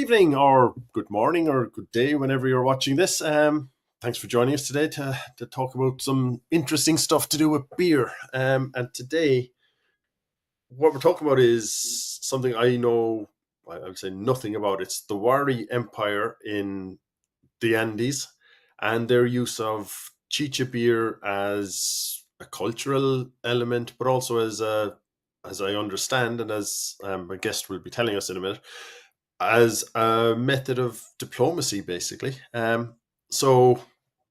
evening or good morning or good day whenever you're watching this. Thanks for joining us today to talk about some interesting stuff to do with beer. And today, what we're talking about is something I know, I would say nothing about. It's the Wari Empire in the Andes and their use of Chicha beer as a cultural element, but also as I understand, and as a guest will be telling us in a minute, as a method of diplomacy, basically. So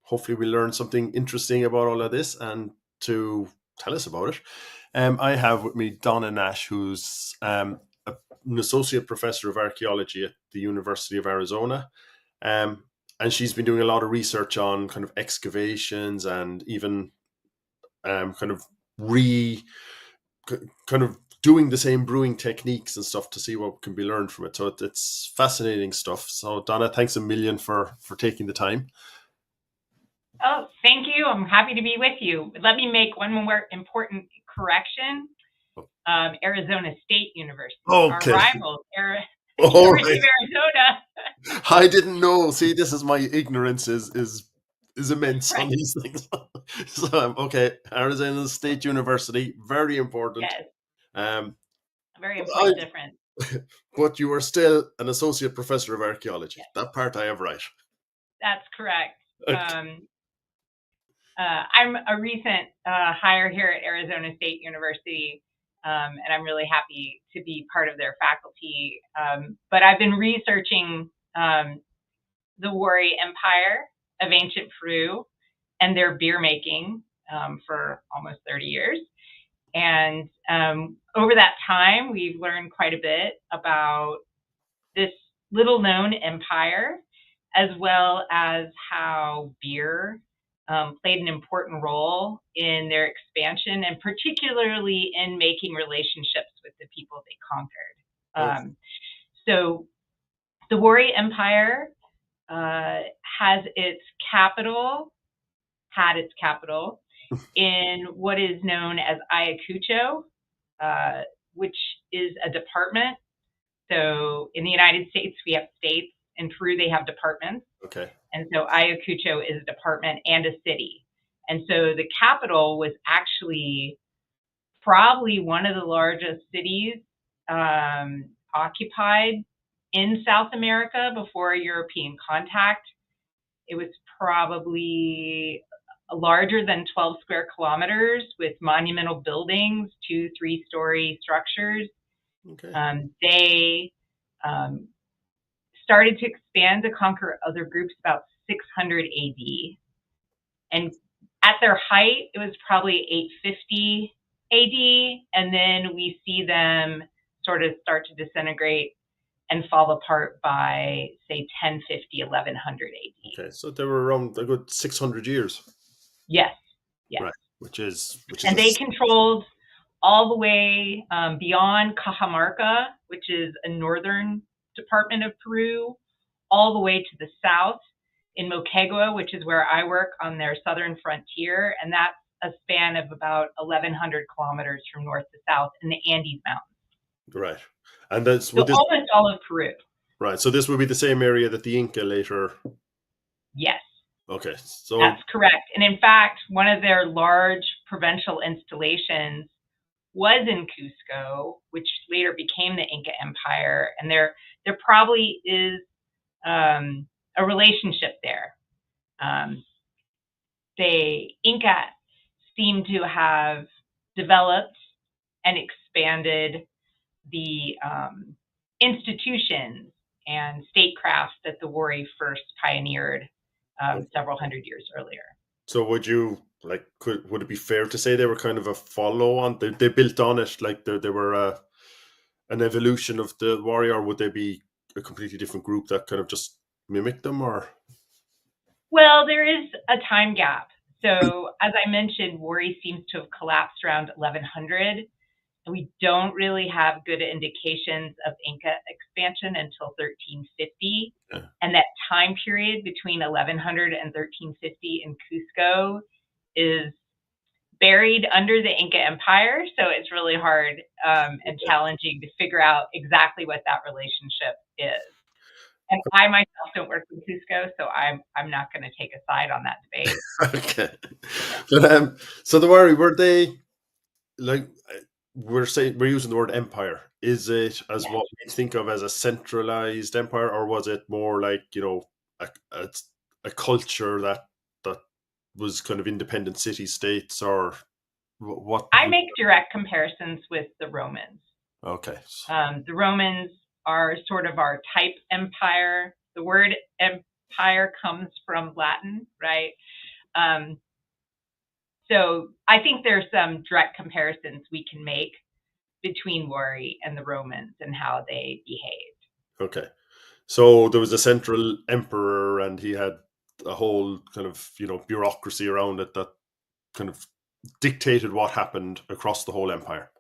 hopefully we learn something interesting about all of this, and to tell us about it, I have with me Donna Nash, who's an Associate Professor of Archaeology at the University of Arizona. And she's been doing a lot of research on kind of excavations and even kind of doing the same brewing techniques and stuff to see what can be learned from it. So it's fascinating stuff. So Donna, thanks a million for taking the time. Oh, thank you. I'm happy to be with you. Let me make one more important correction. Arizona State University. Okay. Our rivals, University of Arizona. I didn't know. See, this is my ignorance is immense on these things. So okay, Arizona State University, very important. Yes. Very important difference. But you are still an associate professor of archaeology. Yes. That part I have right. That's correct. Okay. I'm a recent hire here at Arizona State University, and I'm really happy to be part of their faculty. But I've been researching the Wari Empire of ancient Peru and their beer making for almost 30 years. And over that time, we've learned quite a bit about this little known empire, as well as how beer played an important role in their expansion, and particularly in making relationships with the people they conquered. So the Wari Empire had its capital in what is known as Ayacucho, which is a department. So in the United States, we have states. In Peru, they have departments. Okay. And so Ayacucho is a department and a city. And so the capital was actually probably one of the largest cities occupied in South America before European contact. It was probably larger than 12 square kilometers with monumental buildings, 2-3-story structures. Okay. They started to expand to conquer other groups about 600 AD. And at their height, it was probably 850 AD. And then we see them sort of start to disintegrate and fall apart by, say, 1050, 1100 AD. Okay, so they were around a good 600 years. Yes. Right, which is and they controlled all the way beyond Cajamarca, which is a northern department of Peru, all the way to the south in Moquegua, which is where I work on their southern frontier. And that's a span of about 1,100 kilometers from north to south in the Andes Mountains. Right. And that's so almost all of Peru. Right. So this would be the same area that the Inca later. Yes. Okay. So that's correct. And in fact, one of their large provincial installations was in Cusco, which later became the Inca Empire. And there probably is a relationship there. The Inca seem to have developed and expanded the institutions and statecraft that the Wari first pioneered several hundred years earlier. So would it be fair to say they were kind of a follow-on? They built on it, like they were an evolution of the Wari, or would they be a completely different group that kind of just mimicked them? Or well, there is a time gap. So as I mentioned, Wari seems to have collapsed around 1100. We don't really have good indications of Inca expansion until 1350. Yeah. And that time period between 1100 and 1350 in Cusco is buried under the Inca Empire. So it's really hard and challenging to figure out exactly what that relationship is. And I myself don't work in Cusco, so I'm not going to take a side on that debate. Okay. But so the Wari, were they like we're using the word empire? Is it as what we think of as a centralized empire, or was it more like, a culture that was kind of independent city states, or what? I make direct comparisons with the Romans. Okay. The Romans are sort of our type empire. The word empire comes from Latin, right? So I think there's some direct comparisons we can make between Wari and the Romans and how they behaved. Okay. So there was a central emperor, and he had a whole kind of, bureaucracy around it that kind of dictated what happened across the whole empire.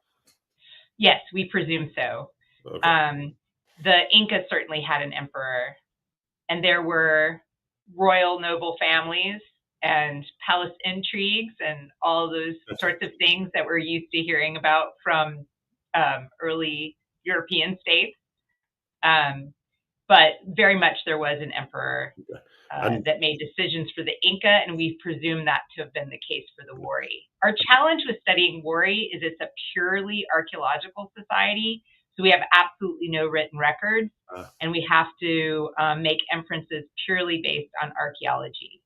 Yes, we presume so. Okay. The Inca certainly had an emperor, and there were royal noble families and palace intrigues and all those sorts of things that we're used to hearing about from early European states. But very much there was an emperor that made decisions for the Inca, and we presume that to have been the case for the Wari. Our challenge with studying Wari is it's a purely archaeological society, so we have absolutely no written records, and we have to make inferences purely based on archaeology.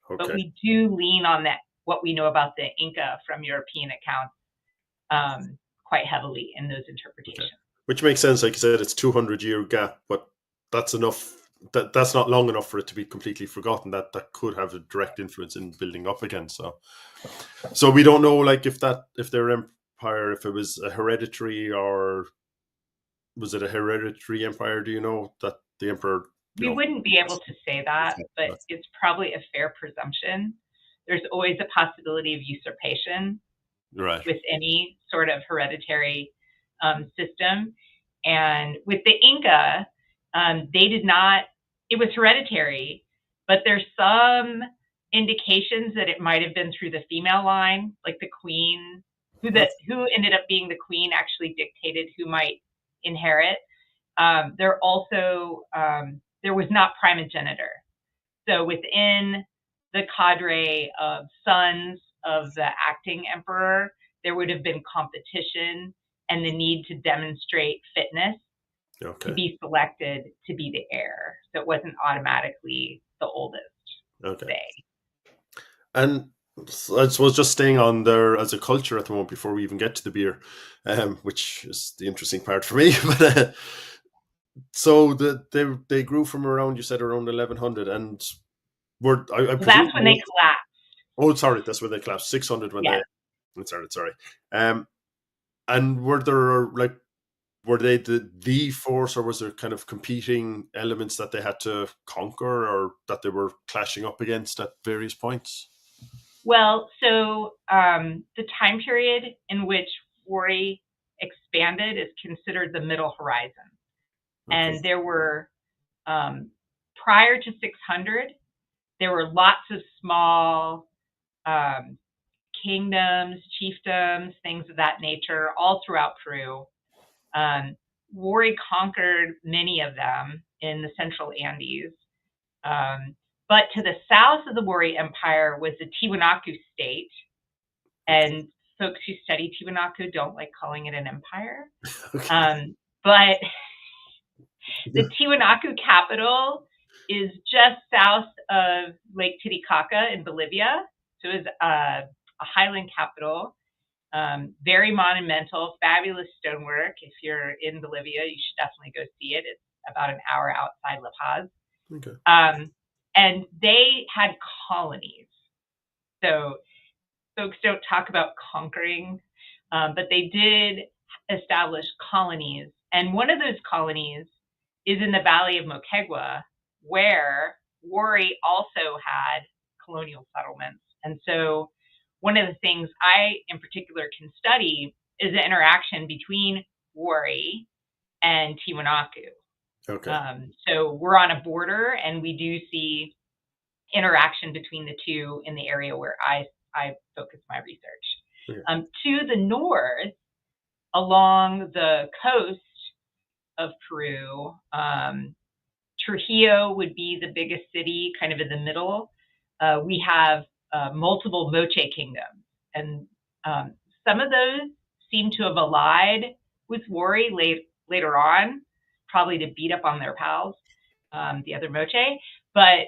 Okay. But we do lean on what we know about the Inca from European accounts quite heavily in those interpretations. Okay. Which makes sense. Like you said, it's 200-year gap, but that's enough. That's not long enough for it to be completely forgotten. That could have a direct influence in building up again. So we don't know, like, if their empire, if it was a hereditary, or was it a hereditary empire? Do you know that the emperor? We wouldn't be able to say that, but it's probably a fair presumption. There's always a possibility of usurpation, right, with any sort of hereditary system. And with the Inca, they did not. It was hereditary, but there's some indications that it might have been through the female line, like the queen, who ended up being the queen, actually dictated who might inherit. There was not primogeniture. So within the cadre of sons of the acting emperor, there would have been competition and the need to demonstrate fitness to be selected to be the heir. So it wasn't automatically the oldest. Say. And I suppose just staying on there as a culture at the moment before we even get to the beer, which is the interesting part for me. But so they grew from around, you said, around 1100, and that's when they collapsed. Oh, sorry, that's when they collapsed. 600 when they started. Sorry. And were they the force, or was there kind of competing elements that they had to conquer, or that they were clashing up against at various points? Well, so the time period in which Wari expanded is considered the Middle Horizon. Okay. And there were, prior to 600, there were lots of small kingdoms, chiefdoms, things of that nature, all throughout Peru. Wari conquered many of them in the central Andes. But to the south of the Wari Empire was the Tiwanaku state. And folks who study Tiwanaku don't like calling it an empire. Okay. But the Tiwanaku capital is just south of Lake Titicaca in Bolivia. So it was a highland capital, very monumental, fabulous stonework. If you're in Bolivia, you should definitely go see it. It's about an hour outside La Paz. Okay. And they had colonies. So folks don't talk about conquering, but they did establish colonies. And one of those colonies is in the Valley of Moquegua, where Wari also had colonial settlements. And so one of the things I, in particular, can study is the interaction between Wari and Tiwanaku. Okay. So we're on a border, and we do see interaction between the two in the area where I focus my research. Okay. To the north, along the coast of Peru, Trujillo would be the biggest city, kind of in the middle. We have multiple moche kingdoms, and some of those seem to have allied with Wari later on, probably to beat up on their pals, the other moche. But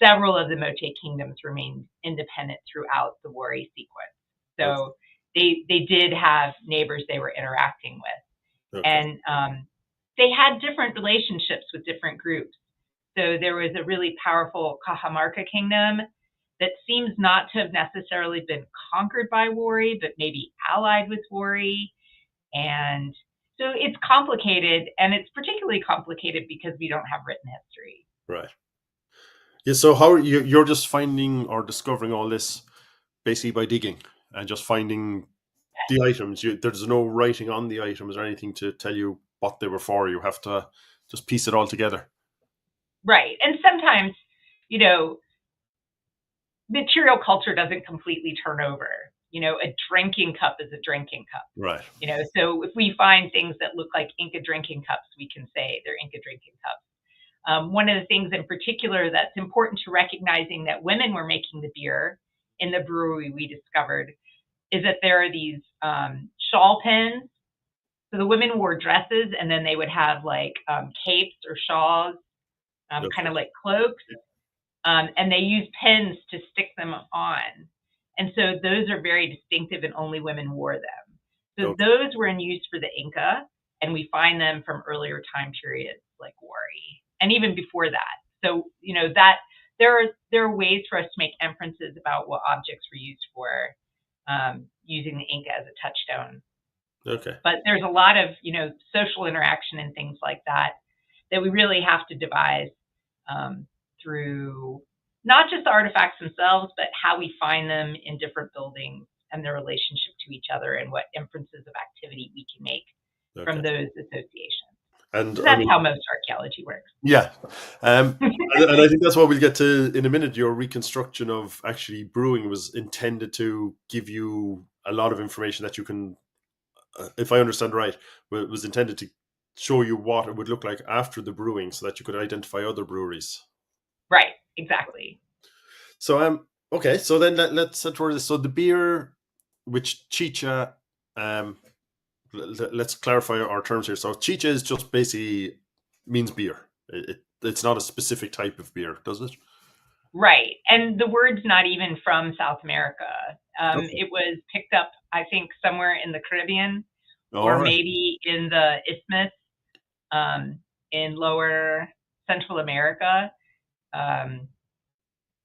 several of the moche kingdoms remained independent throughout the Wari sequence. So they did have neighbors they were interacting with. And they had different relationships with different groups. So there was a really powerful Cajamarca kingdom that seems not to have necessarily been conquered by Wari, but maybe allied with Wari. And so it's complicated, and it's particularly complicated because we don't have written history. Right. Yeah. So how you're just finding or discovering all this basically by digging and just finding the items. There's no writing on the items or anything to tell you what they were for. You have to just piece it all together. Right. And sometimes, material culture doesn't completely turn over. A drinking cup is a drinking cup. Right. So if we find things that look like Inca drinking cups, we can say they're Inca drinking cups. One of the things in particular that's important to recognizing that women were making the beer in the brewery we discovered is that there are these shawl pins. So the women wore dresses, and then they would have like capes or shawls, kind of like cloaks. And they used pins to stick them on. And so those are very distinctive, and only women wore them. So those were in use for the Inca, and we find them from earlier time periods like Wari, and even before that. So, that there are ways for us to make inferences about what objects were used for, using the Inca as a touchstone. Okay. But there's a lot of, social interaction and things like that we really have to devise through not just the artifacts themselves, but how we find them in different buildings and their relationship to each other, and what inferences of activity we can make from those associations. And so that's how most archaeology works. Yeah. And I think that's what we'll get to in a minute. Your reconstruction of actually brewing was intended to give you a lot of information that you can, if I understand right, was intended to show you what it would look like after the brewing so that you could identify other breweries. Right, exactly. So, okay, so then let's head towards this. So the beer, which Chicha, let's clarify our terms here. So Chicha is just basically means beer. It's not a specific type of beer, does it? Right, and the word's not even from South America. It was picked up, I think, somewhere in the Caribbean, or maybe in the Isthmus, in lower Central America.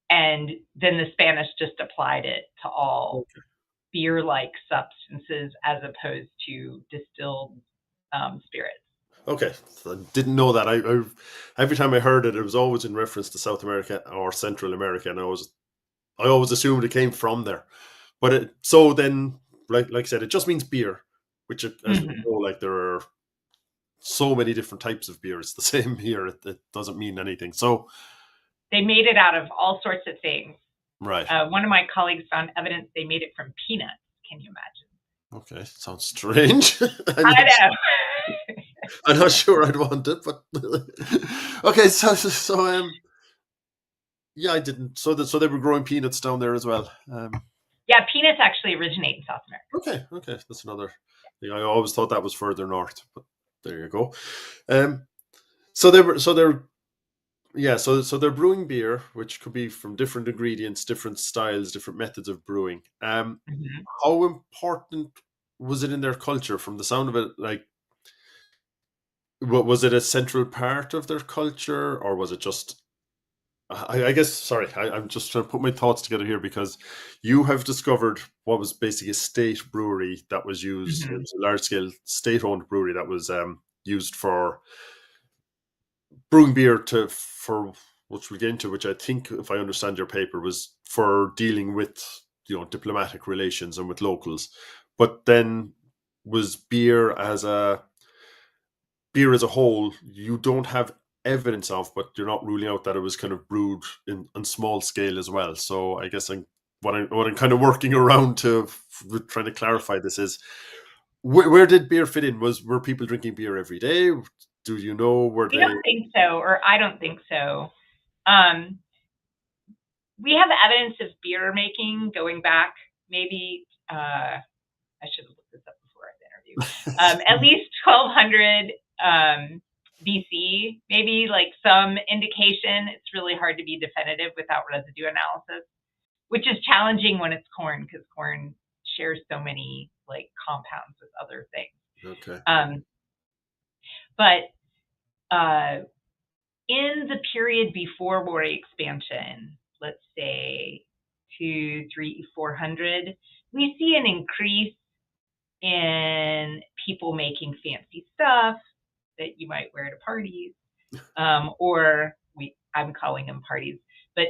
And then the Spanish just applied it to all beer-like substances as opposed to distilled spirits. Okay, so I didn't know that. I every time I heard it, it was always in reference to South America or Central America, and I always assumed it came from there. But so then, like I said, it just means beer, which as we know, like there are so many different types of beer. It's the same here. It doesn't mean anything. So they made it out of all sorts of things. Right. One of my colleagues found evidence they made it from peanuts. Can you imagine? Okay, sounds strange. I know. I'm not sure I'd want it, but okay. So yeah, I didn't. So they were growing peanuts down there as well. Yeah, peanuts actually originate in South America. Okay, that's another thing. I always thought that was further north, but there you go. So they're brewing beer, which could be from different ingredients, different styles, different methods of brewing. How important was it in their culture? From the sound of it, like, was it a central part of their culture, or was it just? I guess. Sorry, I'm just trying to put my thoughts together here, because you have discovered what was basically a state brewery that was used. It was a large-scale state-owned brewery that was used for brewing beer for which we'll get into, which I think, if I understand your paper, was for dealing with diplomatic relations and with locals. But then was beer as a whole, you don't have evidence of, but you're not ruling out that it was kind of brewed on small scale as well. So I guess what I'm kind of working around trying to clarify this is, where did beer fit in? Were people drinking beer every day? Do you know where We they? don't think so, or I don't think so. We have evidence of beer making going back maybe, I should have looked this up before the interview, at least 1200 BC, maybe like some indication. It's really hard to be definitive without residue analysis, which is challenging when it's corn because corn shares so many like compounds with other things. Okay. But in the period before Wari expansion, let's say 200, 300, 400, we see an increase in people making fancy stuff that you might wear to parties, I'm calling them parties, but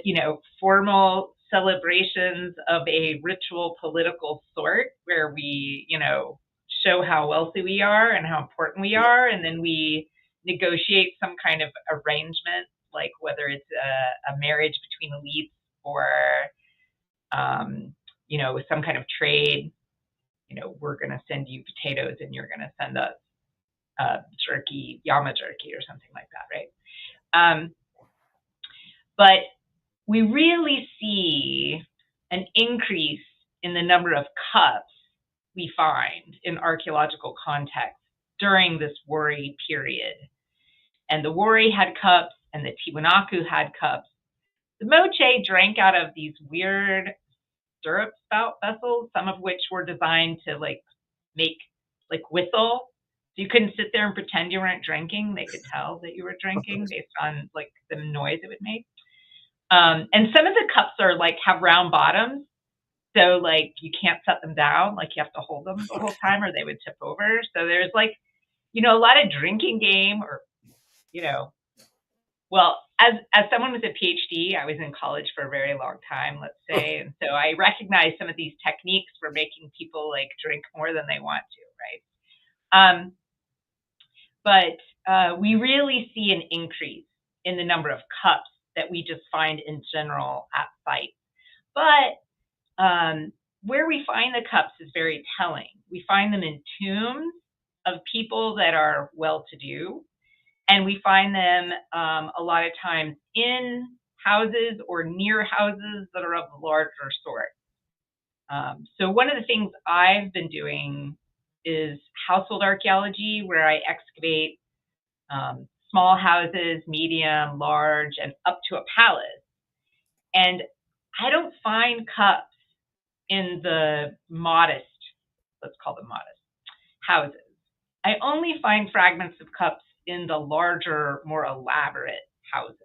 formal celebrations of a ritual political sort where we, show how wealthy we are and how important we are, and then we negotiate some kind of arrangement, like whether it's a marriage between elites or, some kind of trade. We're going to send you potatoes and you're going to send us jerky, llama jerky or something like that, right? But we really see an increase in the number of cups we find in archaeological context during this Wari period. And the Wari had cups and the Tiwanaku had cups. The Moche drank out of these weird syrup spout vessels, some of which were designed to make whistle. So you couldn't sit there and pretend you weren't drinking. They could tell that you were drinking based on the noise it would make. And some of the cups are have round bottoms. So you can't set them down. You have to hold them the whole time or they would tip over. So there's a lot of drinking game or, well, as someone with a PhD, I was in college for a very long time, let's say. And so I recognize some of these techniques for making people drink more than they want to, right? But we really see an increase in the number of cups that we just find in general at sites. But where we find the cups is very telling. We find them in tombs of people that are well-to-do, and we find them a lot of times in houses or near houses that are of the larger sort. So one of the things I've been doing is household archaeology, where I excavate small houses, medium, large, and up to a palace. And I don't find cups in the modest, let's call them modest, houses. I only find fragments of cups in the larger, more elaborate houses.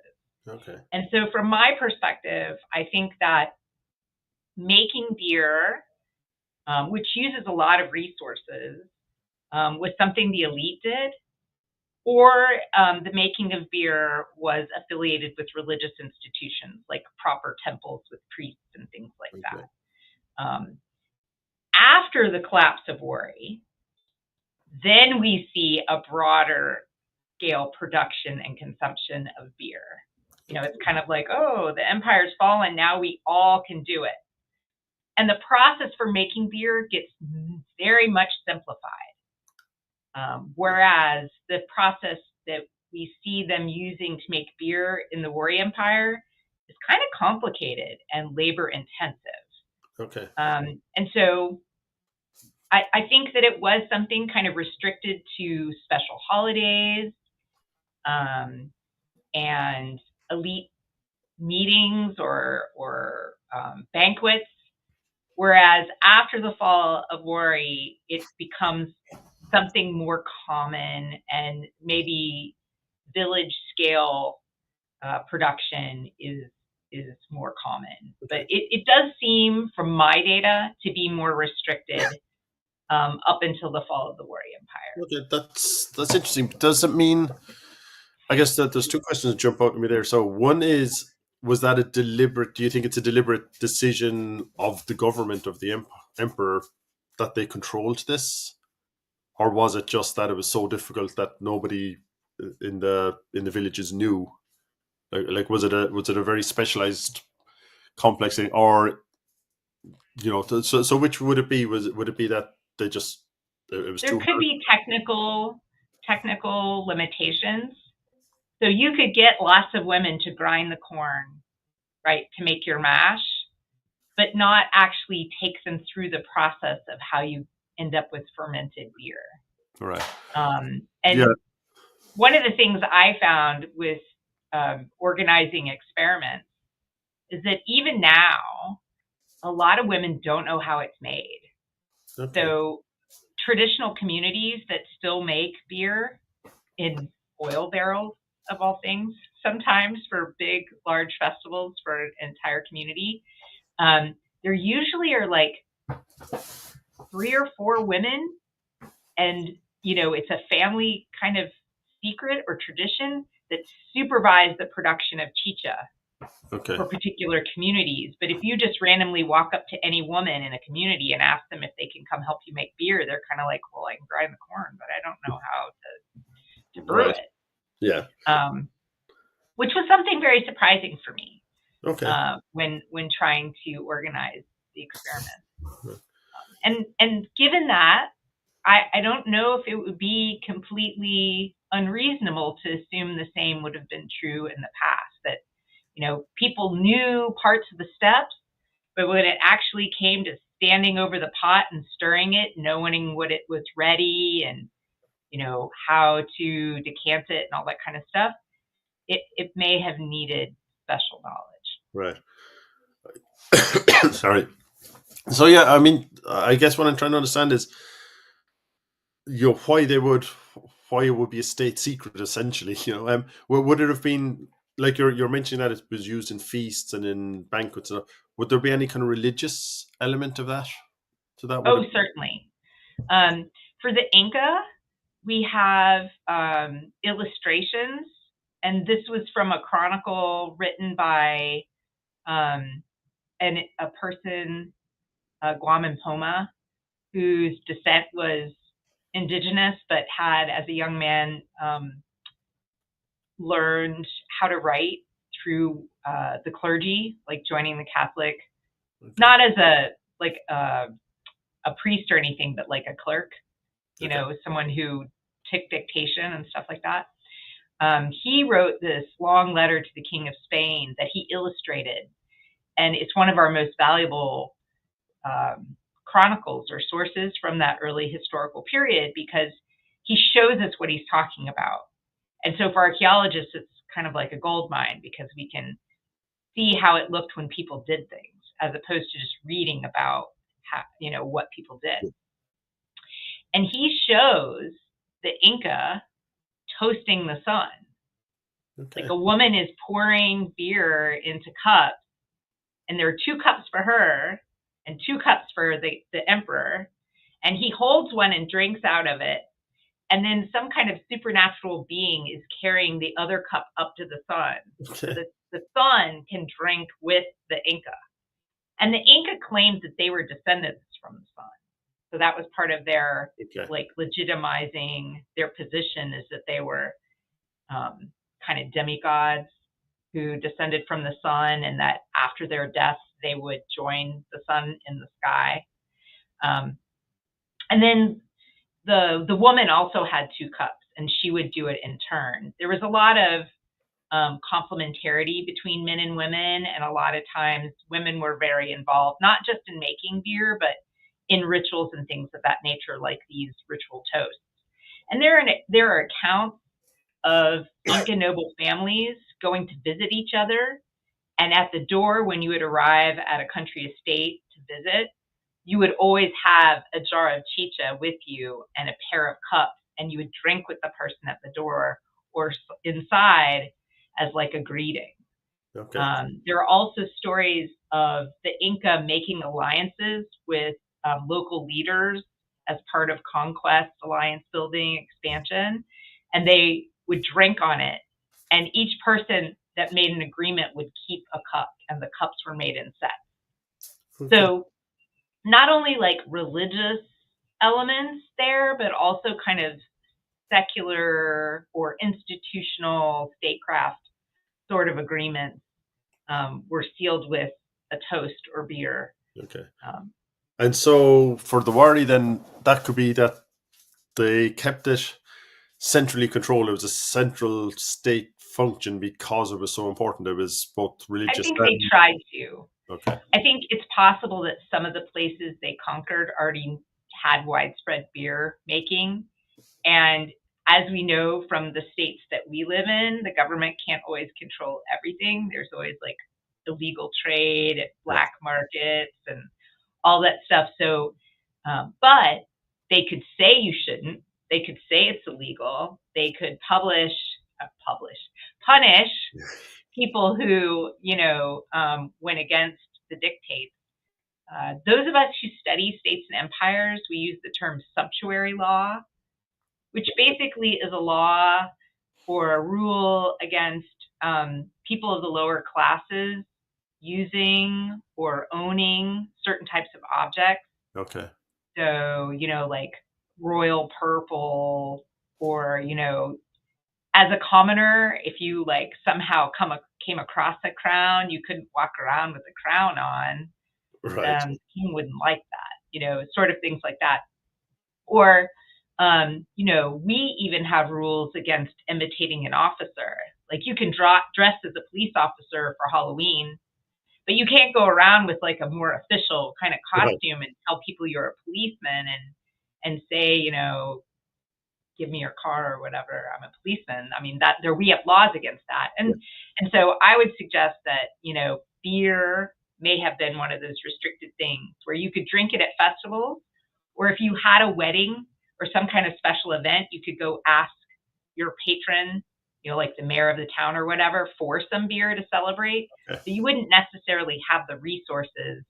Okay. And so from my perspective, I think that making beer, which uses a lot of resources, was something the elite did, or the making of beer was affiliated with religious institutions, like proper temples with priests and things like that. After the collapse of Wari, then we see a broader scale production and consumption of beer. It's kind of oh, the empire's fallen, now we all can do it. And the process for making beer gets very much simplified. Whereas the process that we see them using to make beer in the Wari Empire is kind of complicated and labor intensive. Okay. And so I think that it was something kind of restricted to special holidays and elite meetings or banquets. Whereas after the fall of Wari, it becomes something more common, and maybe village scale production is more common. But it does seem, from my data, to be more restricted up until the fall of the Wari Empire. Okay, that's interesting. Does it mean? I guess that there's two questions that jump out to me there. So one is, was that a deliberate? Do you think it's a deliberate decision of the government of the emperor that they controlled this, or was it just that it was so difficult that nobody in the villages knew? Was it a very specialized, complex thing, or so which would it be? Would it be that they just it was there too could hard? be technical limitations. So you could get lots of women to grind the corn, right, to make your mash, but not actually take them through the process of how you end up with fermented beer. Right. And one of the things I found with organizing experiments is that even now, a lot of women don't know how it's made. Okay. So traditional communities that still make beer in oil barrels, of all things, sometimes for big, large festivals for an entire community, there usually are like 3 or 4 women, and it's a family kind of secret or tradition that supervise the production of chicha for particular communities. But if you just randomly walk up to any woman in a community and ask them if they can come help you make beer, they're kind of like, well, I can grind the corn, but I don't know how to brew it. Yeah. Which was something very surprising for me. Okay. When trying to organize the experiment. And given that, I don't know if it would be completely unreasonable to assume the same would have been true in the past, that people knew parts of the steps, but when it actually came to standing over the pot and stirring it, knowing what it was ready and how to decant it and all that kind of stuff, it may have needed special knowledge. Right. Sorry. So yeah, I mean, I guess what I'm trying to understand is why it would be a state secret, essentially. Would it have been like you're mentioning that it was used in feasts and in banquets? Would there be any kind of religious element of that? Oh, certainly. For the Inca, we have illustrations, and this was from a chronicle written by a person, Guam and Poma, whose descent was indigenous, but had, as a young man, learned how to write through the clergy, like joining the Catholic, not as a priest or anything, but like a clerk, someone who took dictation and stuff like that. He wrote this long letter to the King of Spain that he illustrated, and it's one of our most valuable chronicles or sources from that early historical period, because he shows us what he's talking about. And so for archaeologists, it's kind of like a gold mine, because we can see how it looked when people did things, as opposed to just reading about how, what people did. And he shows the Inca toasting the sun. Like a woman is pouring beer into cups, and there are 2 cups for her and 2 cups for the emperor, and he holds one and drinks out of it, and then some kind of supernatural being is carrying the other cup up to the sun, so that the sun can drink with the Inca. And the Inca claimed that they were descendants from the sun, so that was part of their like legitimizing their position, is that they were kind of demigods who descended from the sun, and that after their death they would join the sun in the sky. And then the woman also had 2 cups, and she would do it in turn. There was a lot of complementarity between men and women, and a lot of times women were very involved, not just in making beer, but in rituals and things of that nature, like these ritual toasts. And there are accounts of Inca noble families going to visit each other, and at the door, when you would arrive at a country estate to visit, you would always have a jar of chicha with you and a pair of cups, and you would drink with the person at the door or inside as like a greeting. There are also stories of the Inca making alliances with local leaders as part of conquest, alliance building, expansion, and they would drink on it, and each person that made an agreement would keep a cup, and the cups were made in sets. So not only like religious elements there, but also kind of secular or institutional statecraft sort of agreements were sealed with a toast or beer. And so for the Wari, then that could be that they kept it centrally controlled. It was a central state function because it was so important. It was both I religious think they and tried to. okay. I think it's possible that some of the places they conquered already had widespread beer making. And as we know from the states that we live in, the government can't always control everything. There's always like illegal trade at Right. black markets and all that stuff. So, but they could say you shouldn't. They could say it's illegal. They could punish people who, went against the dictates. Those of us who study states and empires, we use the term sumptuary law, which basically is a law or a rule against people of the lower classes using or owning certain types of objects. Okay. So, like royal purple, or, as a commoner, if you like somehow came across a crown, you couldn't walk around with a crown on. Right. The king wouldn't like that, sort of things like that. Or, we even have rules against imitating an officer. Like you can dress as a police officer for Halloween, but you can't go around with like a more official kind of Right. costume and tell people you're a policeman and say, give me your car or whatever. I'm a policeman. I mean, we have laws against that. Yeah. And so I would suggest that, beer may have been one of those restricted things where you could drink it at festivals, or if you had a wedding or some kind of special event, you could go ask your patron, like the mayor of the town or whatever, for some beer to celebrate. Okay. So you wouldn't necessarily have the resources,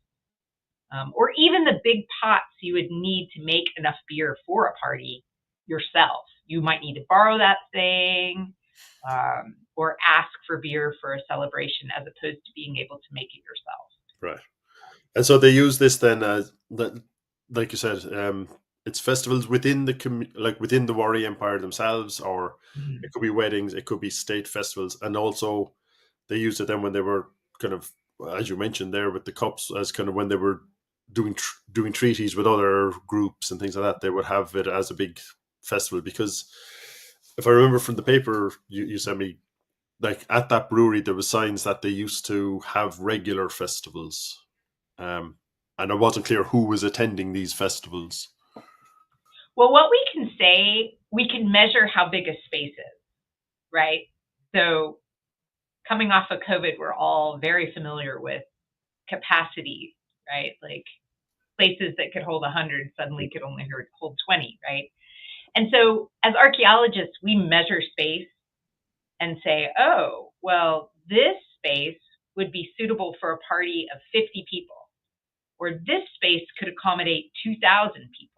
or even the big pots you would need to make enough beer for a party yourself. You might need to borrow that thing, or ask for beer for a celebration as opposed to being able to make it yourself. Right. And so they use this then as, like you said, it's festivals within within the Wari Empire themselves, or it could be weddings, it could be state festivals, and also they used it then when they were kind of, as you mentioned there, with the cups, as kind of when they were doing treaties with other groups and things like that. They would have it as a big festival because, if I remember from the paper you sent me, like at that brewery there was signs that they used to have regular festivals. And it wasn't clear who was attending these festivals. Well, what we can say, we can measure how big a space is, right? So coming off of COVID, we're all very familiar with capacity, right? Like places that could hold 100 suddenly could only hold 20, right? And so as archaeologists, we measure space and say, oh, well, this space would be suitable for a party of 50 people, or this space could accommodate 2,000 people.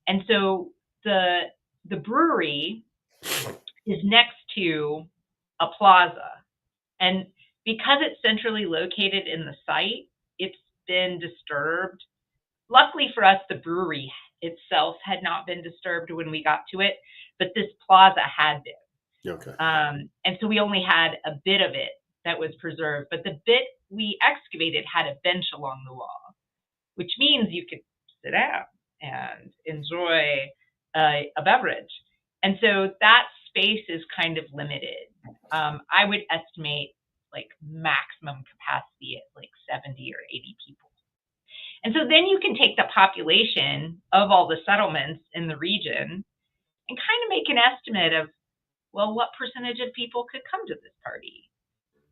And so the brewery is next to a plaza. And because it's centrally located in the site, it's been disturbed. Luckily for us, the brewery itself had not been disturbed when we got to it, but this plaza had been. Okay. And so we only had a bit of it that was preserved, but the bit we excavated had a bench along the wall, which means you could sit down and enjoy a beverage. And so that space is kind of limited. I would estimate like maximum capacity at like 70 or 80 people. And so then you can take the population of all the settlements in the region and kind of make an estimate of, well, what percentage of people could come to this party?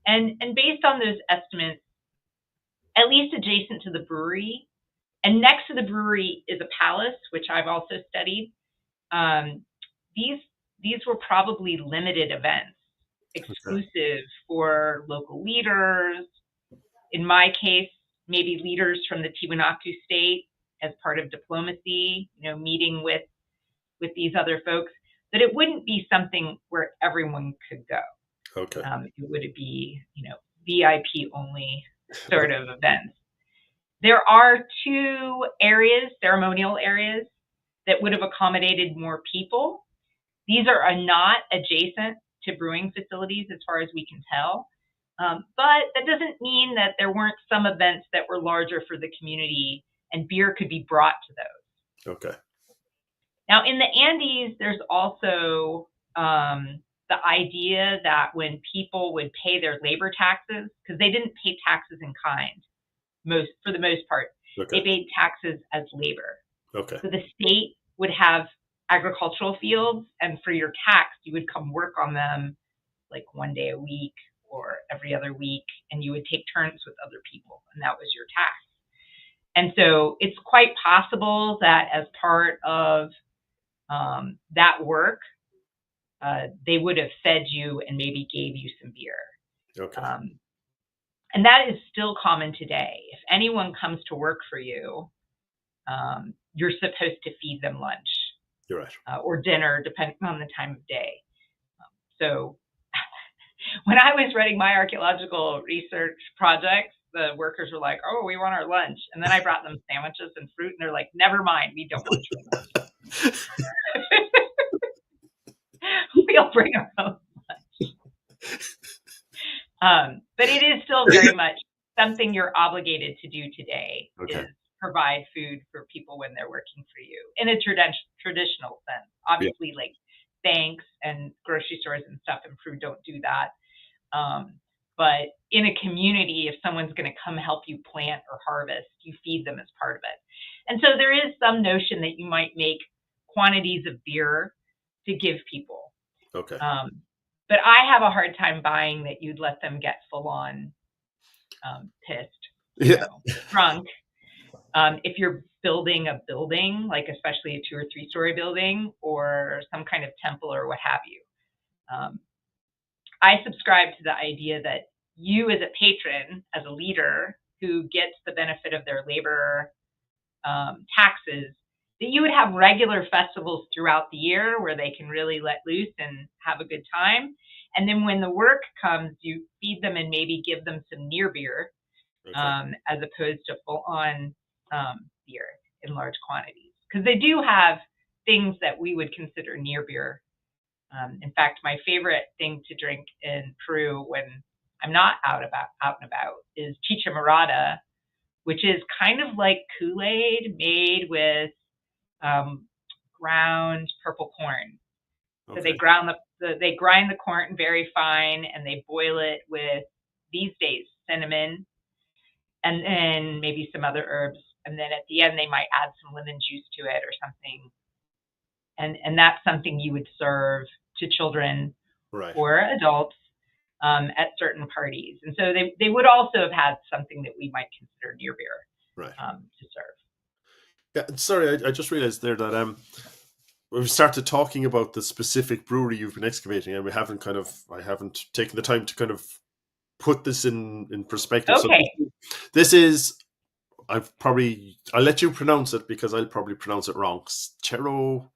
And based on those estimates, at least adjacent to the brewery, and next to the brewery is a palace, which I've also studied. These were probably limited events, exclusive for local leaders. In my case, maybe leaders from the Tiwanaku state as part of diplomacy, meeting with these other folks. But it wouldn't be something where everyone could go. Okay. It would be, VIP only sort of events. There are two areas, ceremonial areas, that would have accommodated more people. These are not adjacent to brewing facilities as far as we can tell. But that doesn't mean that there weren't some events that were larger for the community and beer could be brought to those. Okay. Now, in the Andes, there's also the idea that when people would pay their labor taxes, because they didn't pay taxes in kind, for the most part, Okay. they paid taxes as labor. Okay. So the state would have agricultural fields, and for your tax, you would come work on them like one day a week or every other week, and you would take turns with other people, and that was your tax. And so it's quite possible that as part of that work, they would have fed you and maybe gave you some beer. Okay. And that is still common today. If anyone comes to work for you, you're supposed to feed them lunch. You're right. Or dinner, depending on the time of day. So when I was running my archaeological research projects, the workers were like, "Oh, we want our lunch." And then I brought them sandwiches and fruit, and they're like, "Never mind, we don't want your lunch." We'll bring our own lunch. But it is still very much something you're obligated to do today, Okay. is provide food for people when they're working for you in a traditional sense. Obviously, like banks and grocery stores and stuff in Peru don't do that. But in a community, if someone's going to come help you plant or harvest, you feed them as part of it. And so there is some notion that you might make quantities of beer to give people. Okay. But I have a hard time buying that you'd let them get full on pissed, drunk. If you're building a building, like especially a 2 or 3 story building or some kind of temple or what have you. I subscribe to the idea that you as a patron, as a leader who gets the benefit of their labor taxes, that you would have regular festivals throughout the year where they can really let loose and have a good time. And then when the work comes, you feed them and maybe give them some near beer, as opposed to full on beer in large quantities. Because they do have things that we would consider near beer. In fact, my favorite thing to drink in Peru when I'm not out and about is Chicha morada, which is kind of like Kool-Aid made with ground purple corn. Okay. So they grind the corn very fine, and they boil it with, these days, cinnamon, and then maybe some other herbs. And then at the end, they might add some lemon juice to it or something. And that's something you would serve to children or adults at certain parties. And so they would also have had something that we might consider near beer to serve. Yeah, sorry, I just realized there that we started talking about the specific brewery you've been excavating, and I haven't taken the time to kind of put this in perspective. Okay. So this is, I'll let you pronounce it because I'll probably pronounce it wrong. Cerro.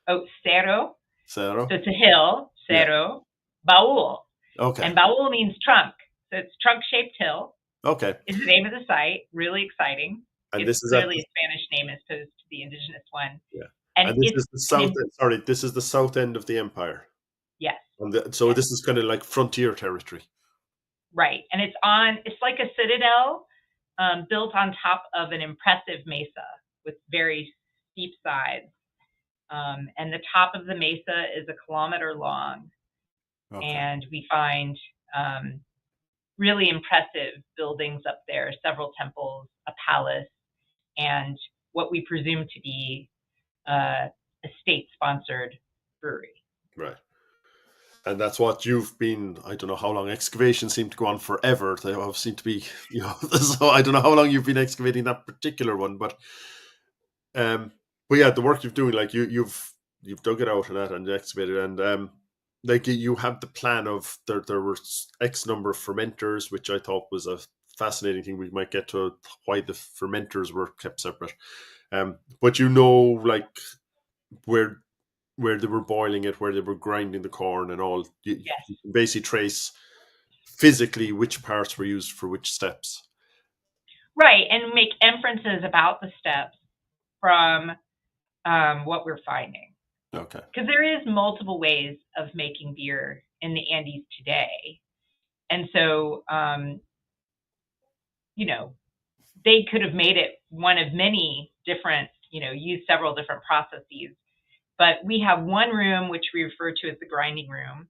Oh, Cerro. Cerro. So it's a hill. Cerro. Yeah. Baúl. Okay. And Baúl means trunk. So it's trunk-shaped hill. Okay. Is the name of the site. Really exciting. And it's clearly a Spanish name as opposed to the indigenous one. Yeah. And this is the south. This is the south end of the empire. Yes. So this is kind of like frontier territory. Right, and it's like a citadel built on top of an impressive mesa with very steep sides. And the top of the mesa is 1 kilometer long. Okay. And we find really impressive buildings up there, several temples, a palace, and what we presume to be a state-sponsored brewery. Right. And that's what you've been, I don't know how long, excavations seem to go on forever. They all seem to be, so I don't know how long you've been excavating that particular one, but yeah, the work you're doing, like you've dug it out and that and excavated, and like you have the plan of there were X number of fermenters, which I thought was a fascinating thing. We might get to why the fermenters were kept separate, but like where they were boiling it, where they were grinding the corn and all. You can basically trace physically which parts were used for which steps. Right, and make inferences about the steps from what we're finding. Okay. Because there is multiple ways of making beer in the Andes today. And so, they could have made it one of many different, used several different processes. But we have one room, which we refer to as the grinding room,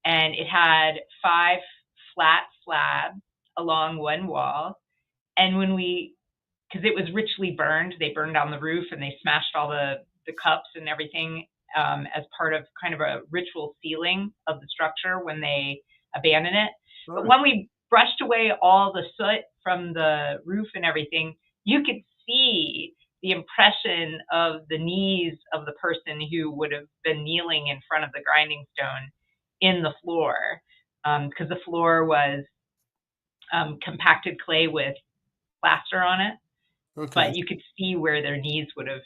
and it had 5 flat slabs along one wall. And because it was richly burned, they burned down the roof and they smashed all the cups and everything as part of kind of a ritual sealing of the structure when they abandoned it. Right. But when we brushed away all the soot from the roof and everything, you could see the impression of the knees of the person who would have been kneeling in front of the grinding stone in the floor, because the floor was compacted clay with plaster on it. Okay. But you could see where their knees would have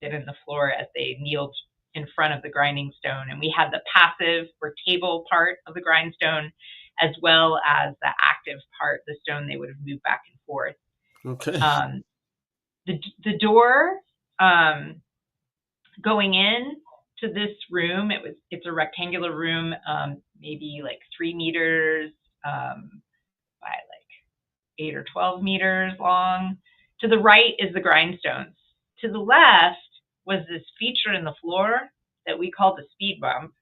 been in the floor as they kneeled in front of the grinding stone. And we had the passive or table part of the grindstone, as well as the active part, the stone they would have moved back and forth. Okay. The door going in to this room, it's a rectangular room, maybe like 3 meters by like 8 or 12 meters long. To the right is the grindstones. To the left was this feature in the floor that we call the speed bump.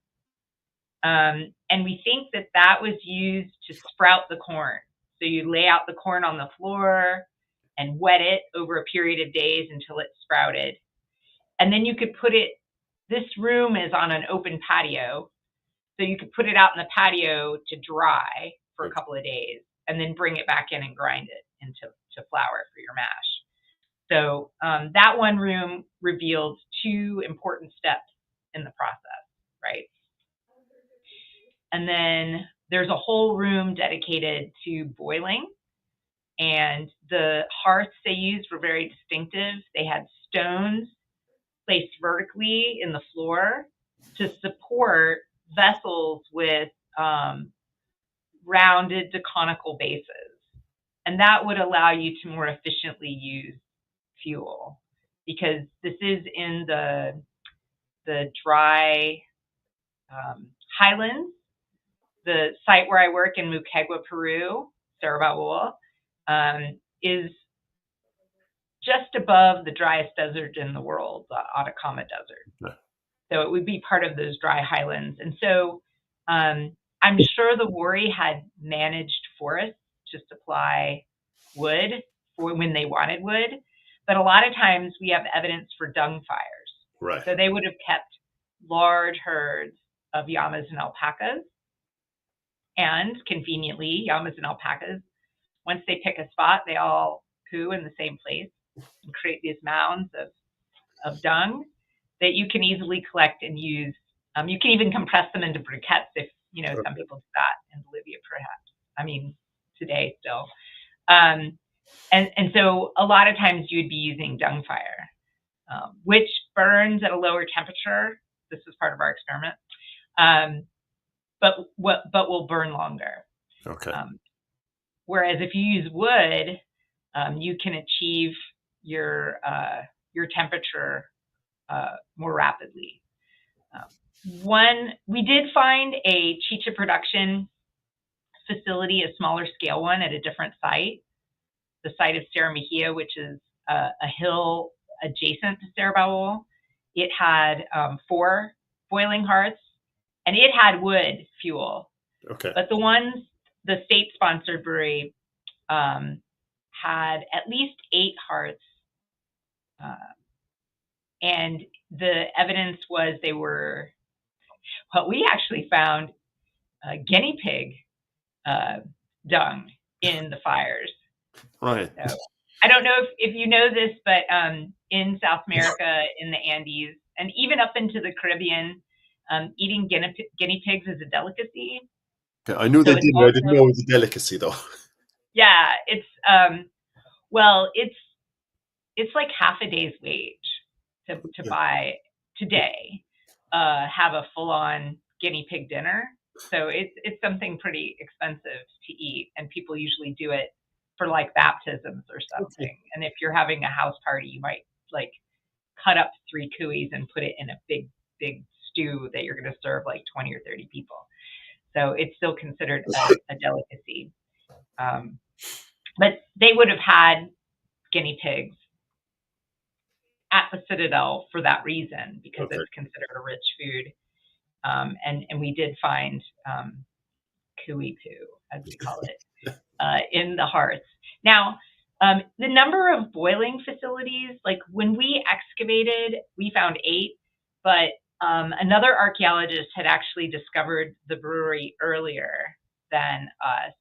And we think that was used to sprout the corn. So you lay out the corn on the floor and wet it over a period of days until it sprouted. And then you could put it, this room is on an open patio. So you could put it out in the patio to dry for a couple of days and then bring it back in and grind it into flour for your mash. So that one room revealed 2 important steps in the process, right? And then there's a whole room dedicated to boiling. And the hearths they used were very distinctive. They had stones placed vertically in the floor to support vessels with rounded to conical bases. And that would allow you to more efficiently use fuel, because this is in the dry highlands. The site where I work in Moquegua, Peru, Sarabaul, is just above the driest desert in the world, the Atacama Desert. Yeah. So it would be part of those dry highlands. And so I'm sure the Wari had managed forests to supply wood for when they wanted wood. But a lot of times we have evidence for dung fires. Right. So they would have kept large herds of llamas and alpacas. And conveniently, llamas and alpacas, once they pick a spot, they all poo in the same place and create these mounds of dung that you can easily collect and use. You can even compress them into briquettes if, some people do that in Bolivia, perhaps. I mean, today still. And so a lot of times you would be using dung fire, which burns at a lower temperature. This was part of our experiment. But will burn longer. Okay. Whereas if you use wood, you can achieve your temperature more rapidly. We did find a chicha production facility, a smaller scale one, at a different site, the site of Cerro Mejia, which is a hill adjacent to Sarabaul. It had 4 boiling hearths, and it had wood fuel. Okay. But the state-sponsored brewery had at least 8 hearths, and the evidence was they were, what we actually found, guinea pig dung in the fires. Right. So, I don't know if you know this, but in South America, in the Andes, and even up into the Caribbean, eating guinea pigs is a delicacy. Okay. I knew they did. I didn't know it was a delicacy, though. Yeah, it's it's like half a day's wage to buy today, have a full-on guinea pig dinner. So it's something pretty expensive to eat, and people usually do it for like baptisms or something. Okay. And if you're having a house party, you might like cut up 3 cuys and put it in a big stew that you're going to serve like 20 or 30 people. So it's still considered a delicacy. But they would have had guinea pigs at the Citadel for that reason, because Okay. it's considered a rich food. And we did find kui poo, as we call it, in the hearths. Now, the number of boiling facilities, like when we excavated, we found 8, but another archaeologist had actually discovered the brewery earlier than us.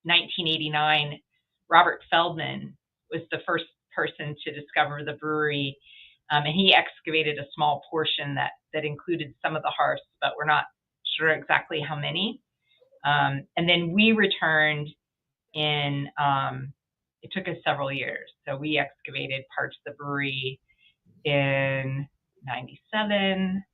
1989, Robert Feldman was the first person to discover the brewery, and he excavated a small portion that included some of the hearths, but we're not sure exactly how many. And then we returned in, it took us several years. So we excavated parts of the brewery in 97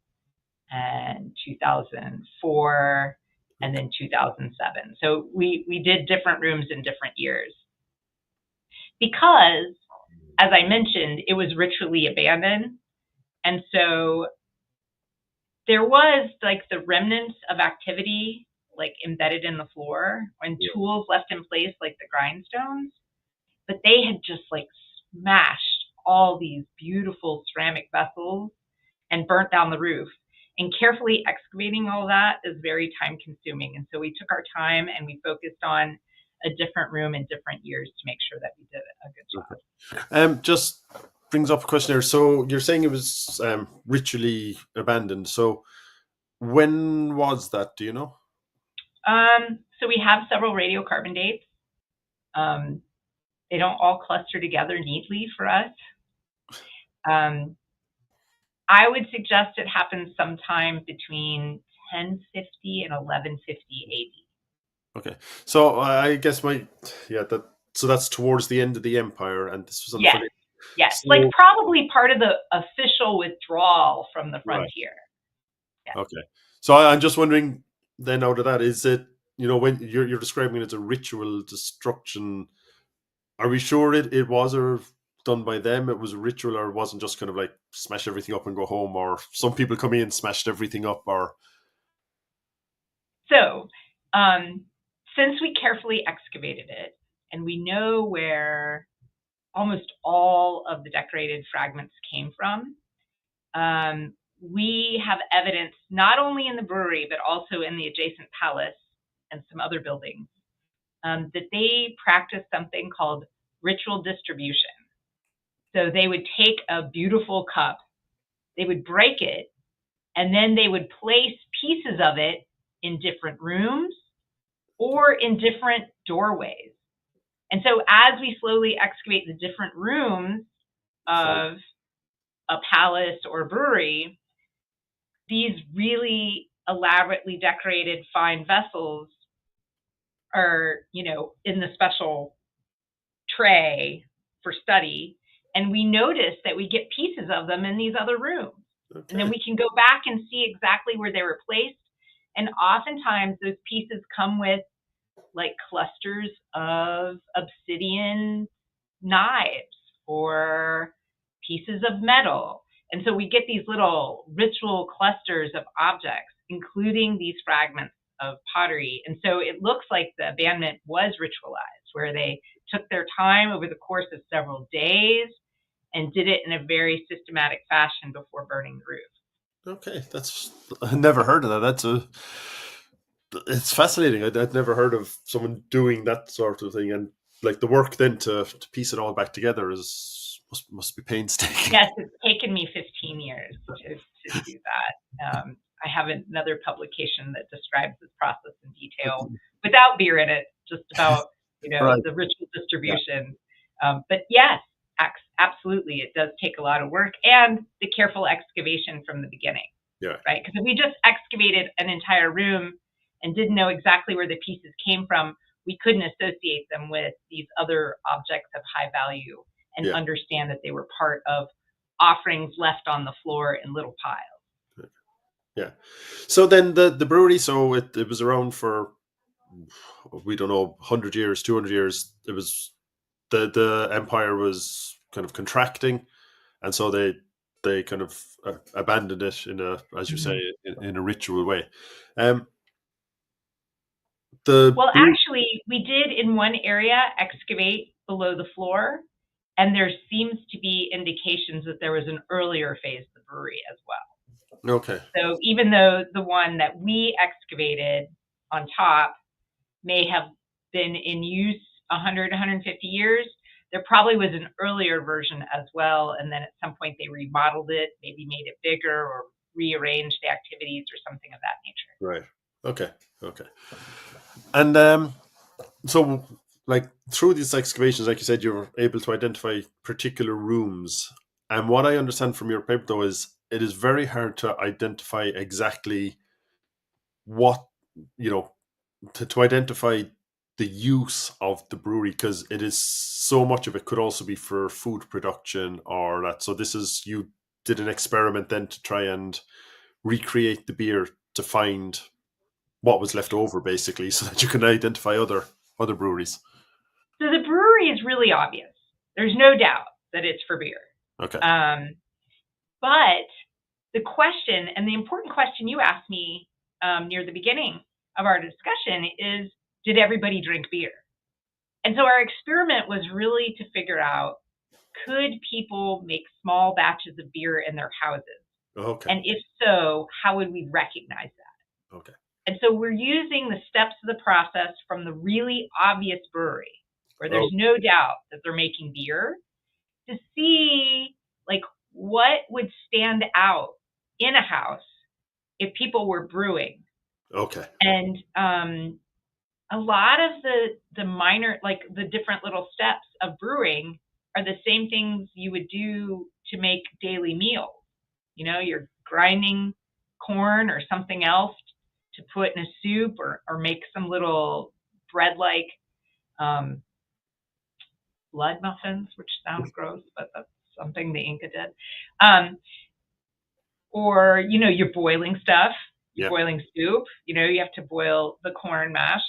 and 2004 and then 2007. So we did different rooms in different years. Because, as I mentioned, it was ritually abandoned. And so there was like the remnants of activity like embedded in the floor and tools left in place like the grindstones, but they had just like smashed all these beautiful ceramic vessels and burnt down the roof. And carefully excavating all that is very time consuming. And so we took our time and we focused on a different room in different years to make sure that we did a good job. Just brings up a question here. So you're saying it was ritually abandoned. So when was that? Do you know? So we have several radiocarbon dates. They don't all cluster together neatly for us. I would suggest it happened sometime between 1050 and 1150 AD. Okay, so I guess so that's towards the end of the empire, and this was Yes, yes, so, like probably part of the official withdrawal from the frontier. Right. Yeah. Okay, so I'm just wondering then, out of that, is it, when you're describing it as a ritual destruction, are we sure it was or done by them? It was a ritual, or it wasn't just kind of like smash everything up and go home, or some people come in, smashed everything up, or? So, since we carefully excavated it and we know where almost all of the decorated fragments came from, we have evidence not only in the brewery, but also in the adjacent palace and some other buildings, that they practiced something called ritual distribution. So they would take a beautiful cup, they would break it, and then they would place pieces of it in different rooms or in different doorways. And so as we slowly excavate the different rooms of a palace or brewery, these really elaborately decorated fine vessels are, in the special tray for study. And we notice that we get pieces of them in these other rooms. Okay. And then we can go back and see exactly where they were placed. And oftentimes those pieces come with like clusters of obsidian knives or pieces of metal. And so we get these little ritual clusters of objects, including these fragments of pottery. And so it looks like the abandonment was ritualized, where they took their time over the course of several days and did it in a very systematic fashion before burning the roof. Okay, I never heard of that. It's fascinating. I'd never heard of someone doing that sort of thing, and like the work then to piece it all back together must be painstaking. Yes, it's taken me 15 years to do that. I have another publication that describes this process in detail without beer in it, just about right. The ritual distribution. Yeah. But yes, absolutely, it does take a lot of work and the careful excavation from the beginning. Yeah. Right, because if we just excavated an entire room and didn't know exactly where the pieces came from, we couldn't associate them with these other objects of high value and understand that they were part of offerings left on the floor in little piles. Yeah. So then the brewery, so it was around for, we don't know, 100 years, 200 years. It was, the empire was kind of contracting, and so they kind of abandoned it in a, as you say, in a ritual way. Actually, we did in one area excavate below the floor, And there seems to be indications that there was an earlier phase of the brewery as well. Okay. So even though the one that we excavated on top may have been in use 100, 150 years, there probably was an earlier version as well. And then at some point they remodeled it, maybe made it bigger or rearranged the activities or something of that nature. Right. Okay. And so, like, through these excavations, like you said, you were able to identify particular rooms. And what I understand from your paper, though, is it is very hard to identify exactly what, to identify the use of the brewery, because it is so much of it could also be for food production or that. So you did an experiment then to try and recreate the beer to find what was left over, basically, so that you can identify other breweries. So the brewery is really obvious. There's no doubt that it's for beer. Okay. But the question, and the important question you asked me near the beginning of our discussion is, did everybody drink beer? And so our experiment was really to figure out, could people make small batches of beer in their houses? Okay. And if so, how would we recognize that? Okay. And so we're using the steps of the process from the really obvious brewery, where there's no doubt that they're making beer, to see like what would stand out in a house if people were brewing. Okay. And a lot of the minor, like the different little steps of brewing are the same things you would do to make daily meals. You're grinding corn or something else to put in a soup or make some little bread-like blood muffins, which sounds gross, but that's something the Inca did. Or, you're boiling stuff, you're boiling soup, you have to boil the corn mash.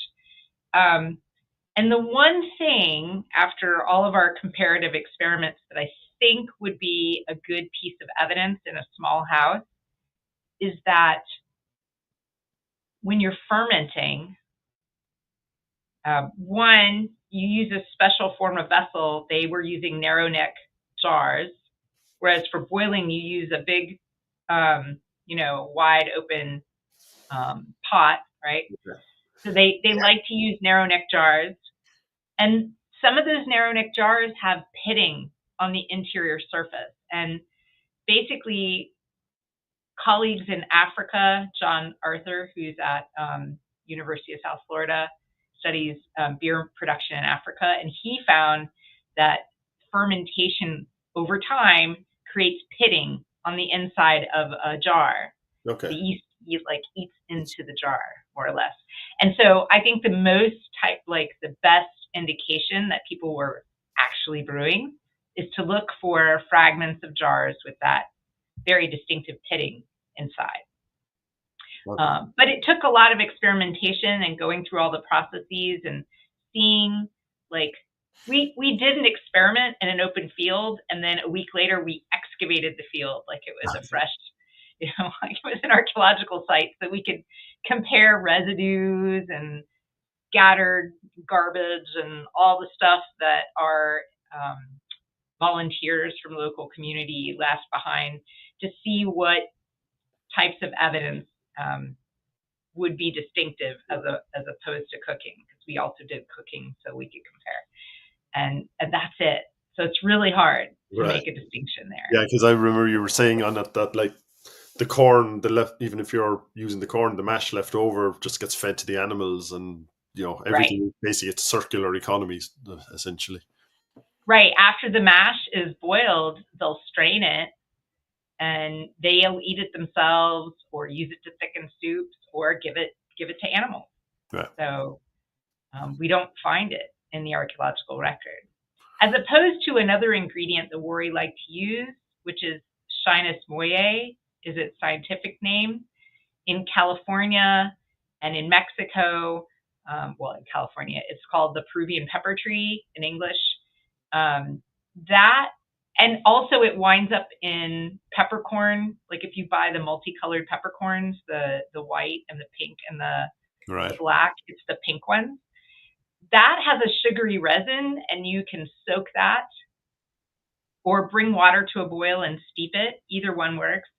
And the one thing, after all of our comparative experiments, that I think would be a good piece of evidence in a small house is that when you're fermenting, one, you use a special form of vessel. They were using narrow neck jars, whereas for boiling, you use a big, wide open pot, right? Okay. So they like to use narrow neck jars. And some of those narrow neck jars have pitting on the interior surface. And basically, colleagues in Africa, John Arthur, who's at University of South Florida, studies beer production in Africa, and he found that fermentation over time creates pitting on the inside of a jar. Okay. The yeast eats into the jar, more or less. And so I think the best indication that people were actually brewing is to look for fragments of jars with that very distinctive pitting inside. Okay. But it took a lot of experimentation and going through all the processes and seeing, we did an experiment in an open field, and then a week later we excavated the field like it was a fresh, like it was an archaeological site, so we could compare residues and scattered garbage and all the stuff that our volunteers from the local community left behind, to see what types of evidence would be distinctive as opposed to cooking, because we also did cooking so we could compare, and that's it. So it's really hard to make a distinction there. Yeah, because I remember you were saying on that like the corn, even if you're using the corn, the mash left over just gets fed to the animals, and everything. Right. Basically, it's circular economy essentially. Right. After the mash is boiled, they'll strain it, and they'll eat it themselves, or use it to thicken soups, or give it to animals. Right. So we don't find it in the archaeological record, as opposed to another ingredient the Wari like to use, which is Chinus moye, is its scientific name. In California and in Mexico, in California, it's called the Peruvian pepper tree in English. That, and also it winds up in peppercorn. Like if you buy the multicolored peppercorns, the white and the pink and the black, it's the pink one. That has a sugary resin, and you can soak that or bring water to a boil and steep it. Either one works.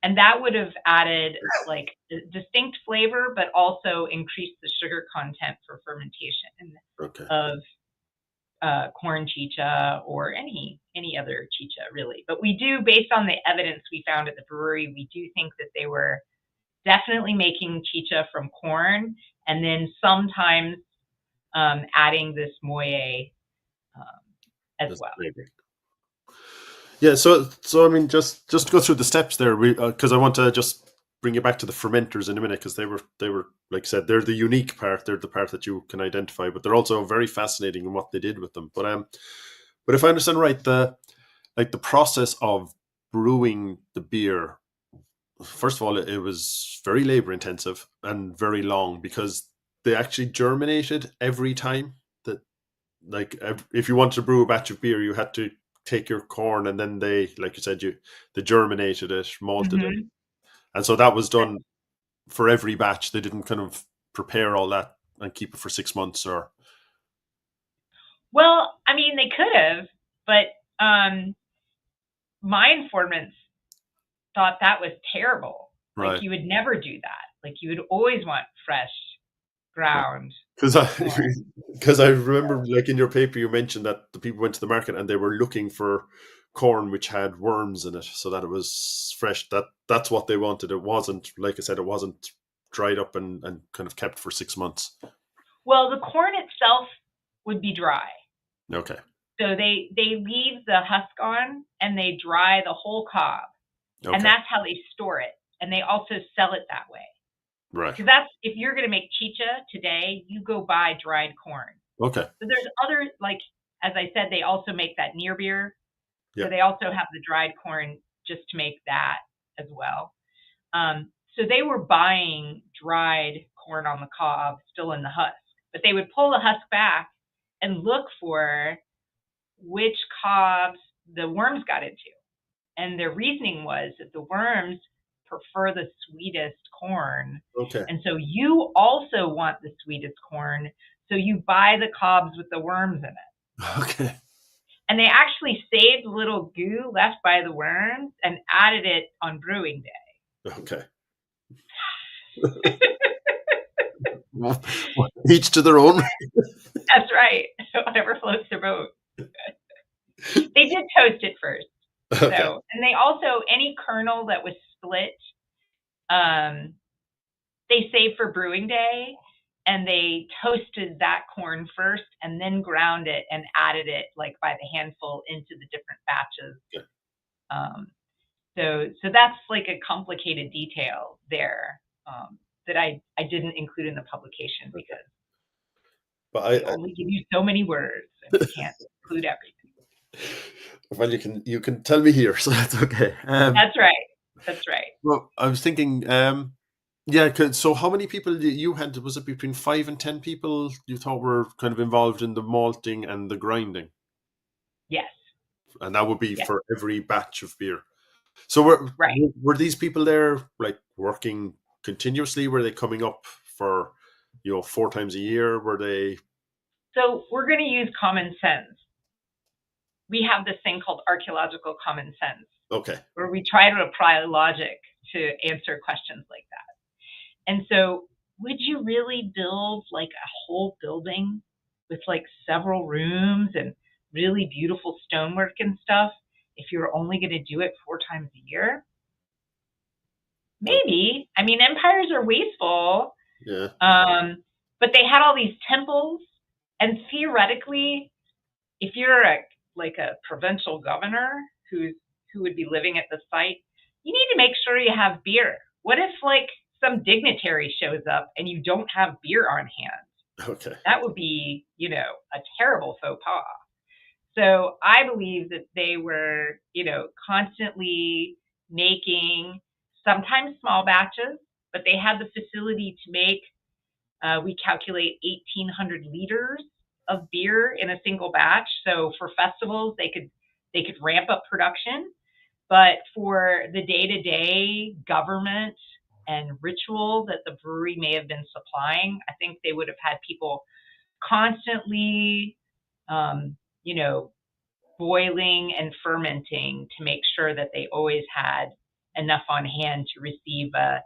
And that would have added like a distinct flavor, but also increased the sugar content for fermentation of corn chicha or any other chicha, really. But we do, based on the evidence we found at the brewery, we do think that they were definitely making chicha from corn, and then sometimes adding this moye as well. Yeah, so I mean, just go through the steps there, because I want to just bring you back to the fermenters in a minute, because they were like I said, they're the unique part. They're the part that you can identify, but they're also very fascinating in what they did with them. But if I understand right, the process of brewing the beer, first of all, it was very labor intensive and very long, because they actually germinated every time. That, like, if you wanted to brew a batch of beer, you had to take your corn, and then they, like you said, they germinated it, malted it, and so that was done for every batch. They didn't kind of prepare all that and keep it for 6 months, or. Well, I mean, they could have, but my informants thought that was terrible. Right. Like, you would never do that. Like, you would always want fresh ground. Because I remember, like, in your paper, you mentioned that the people went to the market and they were looking for corn which had worms in it, so that it was fresh. That's what they wanted. It wasn't, like I said, it wasn't dried up and kind of kept for 6 months. Well, the corn itself would be dry. Okay. So they leave the husk on and they dry the whole cob. Okay. And that's how they store it. And they also sell it that way. Right. Because that's, if you're going to make chicha today, you go buy dried corn. Okay. So there's other, like, as I said, they also make that near beer. Yeah. So they also have the dried corn just to make that as well. So they were buying dried corn on the cob, still in the husk. But they would pull the husk back and look for which cobs the worms got into. And their reasoning was that the worms prefer the sweetest corn. Okay. And so you also want the sweetest corn, so you buy the cobs with the worms in it. Okay. And they actually saved little goo left by the worms and added it on brewing day. Okay. Each to their own. That's right. Whatever floats their boat. They did toast it first. Okay. So, and they also, any kernel that was split, they saved for brewing day, and they toasted that corn first and then ground it and added it, like, by the handful into the different batches. Yeah. So that's like a complicated detail there that I didn't include in the publication, because I only give you so many words and you can't include everything. Well, you can tell me here, so that's okay. That's right. Well, I was thinking, yeah. So, how many people you had? Was it between 5 and 10 people you thought were kind of involved in the malting and the grinding? Yes. And that would be for every batch of beer. So, were these people there, like, working continuously? Were they coming up for 4 times a year? Were they? So we're going to use common sense. We have this thing called archaeological common sense. Okay. Where we try to apply logic to answer questions like that. And so, would you really build, like, a whole building with, like, several rooms and really beautiful stonework and stuff if you're only going to do it 4 times a year? Maybe. I mean, empires are wasteful. Yeah. But they had all these temples, and theoretically, if you're a provincial governor who would be living at the site, you need to make sure you have beer. What if, like, some dignitary shows up and you don't have beer on hand? Okay. That would be, a terrible faux pas. So I believe that they were, constantly making, sometimes small batches, but they had the facility to make, we calculate 1,800 liters of beer in a single batch. So for festivals, they could ramp up production, but for the day-to-day government and ritual that the brewery may have been supplying, I think they would have had people constantly, boiling and fermenting to make sure that they always had enough on hand to receive a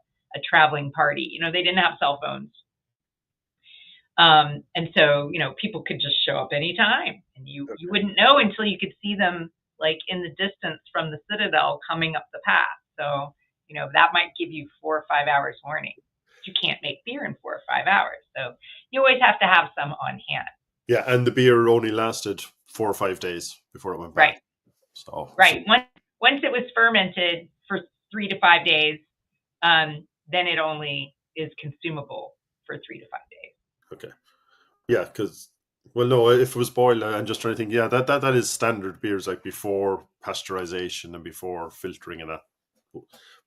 traveling party. You know, they didn't have cell phones. And so, you know, people could just show up anytime, and you wouldn't know until you could see them like in the distance from the citadel coming up the path. So, you know, that might give you 4 or 5 hours warning. But you can't make beer in 4 or 5 hours. So you always have to have some on hand. Yeah, and the beer only lasted 4 or 5 days before it went bad. Right. So Once it was fermented for 3 to 5 days, then it only is consumable for 3 to 5 days. Okay. Yeah, because, well, no, if it was boiled, I'm just trying to think, yeah, that is standard beers, like before pasteurization and before filtering and that.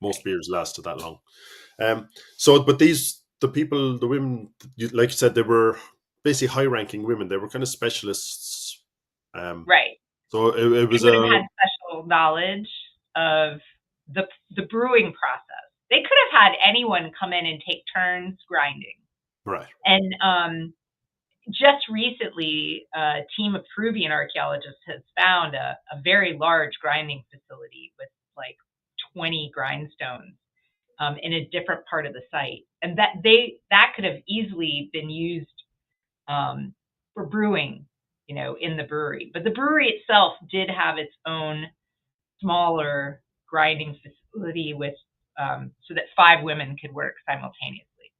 Most beers lasted that long. So, but the women, like you said, they were basically high-ranking women. They were kind of specialists. Right. So it was they would have had special knowledge of the brewing process. They could have had anyone come in and take turns grinding. Right. And just recently, a team of Peruvian archaeologists has found a very large grinding facility with like 20 grindstones in a different part of the site, and that could have easily been used for brewing, you know, in the brewery. But the brewery itself did have its own smaller grinding facility with so that 5 women could work simultaneously.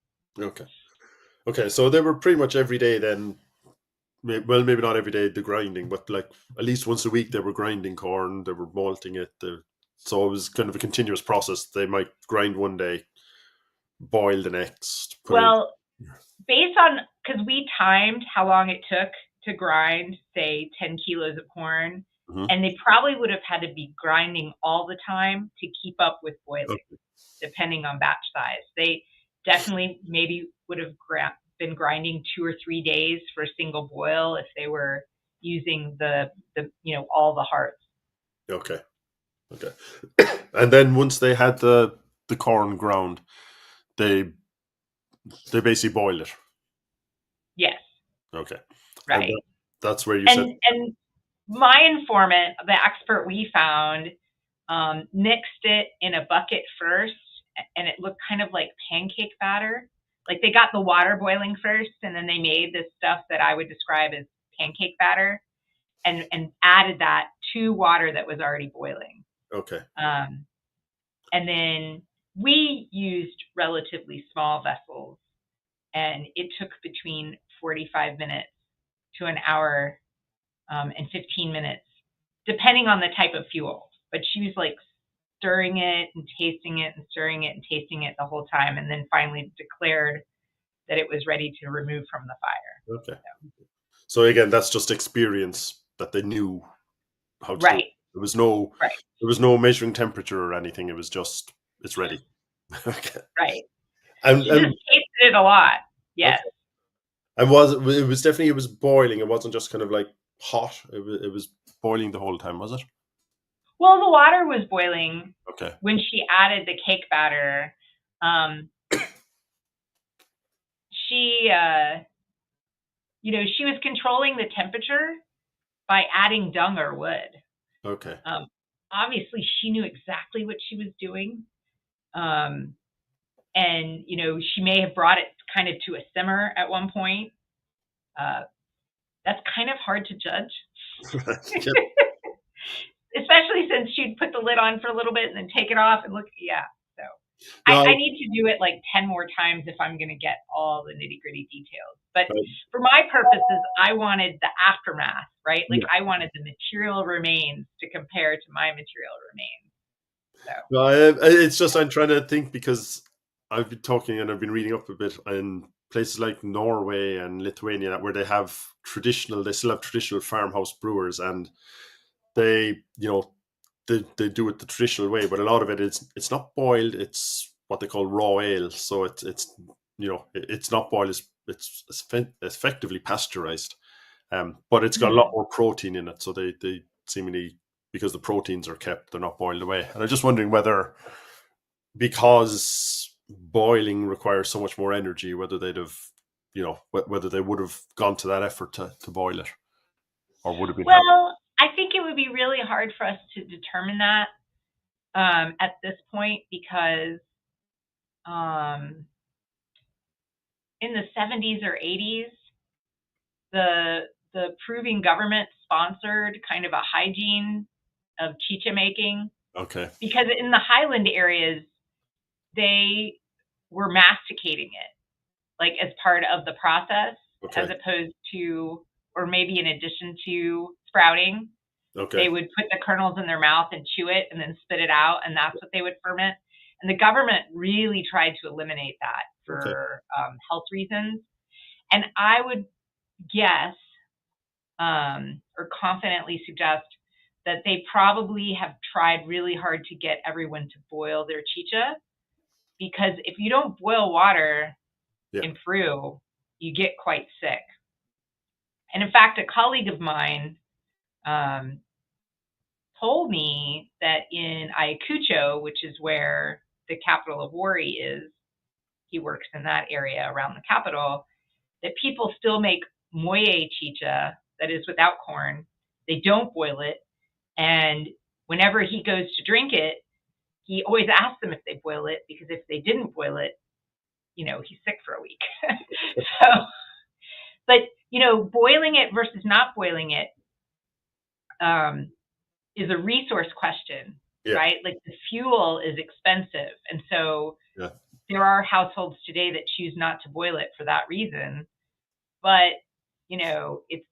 Okay, so they were pretty much every day then. Well, maybe not every day the grinding, but like at least once a week they were grinding corn, they were malting it. So it was kind of a continuous process. They might grind one day, boil the next. Well, based on, because we timed how long it took to grind, say, 10 kilos of corn, and they probably would have had to be grinding all the time to keep up with boiling, depending on batch size. They definitely maybe would have been grinding 2 or 3 days for a single boil if they were using the you know, all the hearts. Okay. And then once they had the corn ground, they basically boiled it. Yes. Okay. Right. That's where you said. And my informant, the expert we found, mixed it in a bucket first, and it looked kind of like pancake batter. Like they got the water boiling first, and then they made this stuff that I would describe as pancake batter, and added that to water that was already boiling. Okay. And then we used relatively small vessels, and it took between 45 minutes to an hour and 15 minutes, depending on the type of fuel. But she was like stirring it and tasting it and stirring it and tasting it the whole time, and then finally declared that it was ready to remove from the fire. Okay. So again, that's just experience that they knew how to do it. There was no measuring temperature or anything. It was just, it's ready. Okay. Right. And she just tasted it a lot. Yes. Okay. And it was boiling. It wasn't just kind of like hot. It was boiling the whole time, was it? Well, the water was boiling. Okay. When she added the cake batter, she she was controlling the temperature by adding dung or wood. Okay. Obviously, she knew exactly what she was doing. And, she may have brought it kind of to a simmer at one point. That's kind of hard to judge. Especially since she'd put the lid on for a little bit and then take it off and look. Yeah. So I need to do it like 10 more times if I'm going to get all the nitty gritty details. But for my purposes, I wanted the aftermath, right? Like I wanted the material remains to compare to my material remains. So. No, it's just I'm trying to think, because I've been talking and I've been reading up a bit in places like Norway and Lithuania where they still have traditional farmhouse brewers, and they do it the traditional way, but a lot of it's not boiled. It's what they call raw ale. So it's not boiled. It's effectively pasteurized, but it's got a lot more protein in it. So they seemingly, because the proteins are kept, they're not boiled away. And I'm just wondering whether, because boiling requires so much more energy, whether they'd have, whether they would have gone to that effort to boil it, or would have been. Well, I think it would be really hard for us to determine that at this point, because in the 70s or 80s, the Peruvian government sponsored kind of a hygiene of chicha making. Okay. Because in the highland areas, they were masticating it, like as part of the process, Okay. as opposed to, or maybe in addition to sprouting. Okay. They would put the kernels in their mouth and chew it and then spit it out, and that's what they would ferment. And the government really tried to eliminate that for health reasons. And I would guess, or confidently suggest, that they probably have tried really hard to get everyone to boil their chicha, because if you don't boil water in Peru, you get quite sick. And in fact, a colleague of mine told me that in Ayacucho, which is where the capital of Wari is, he works in that area around the capital, that people still make molle chicha, that is without corn. They don't boil it. And whenever he goes to drink it, he always asks them if they boil it, because if they didn't boil it, he's sick for a week. So, but, boiling it versus not boiling it is a resource question, right? Like the fuel is expensive. And so there are households today that choose not to boil it for that reason. But, it's,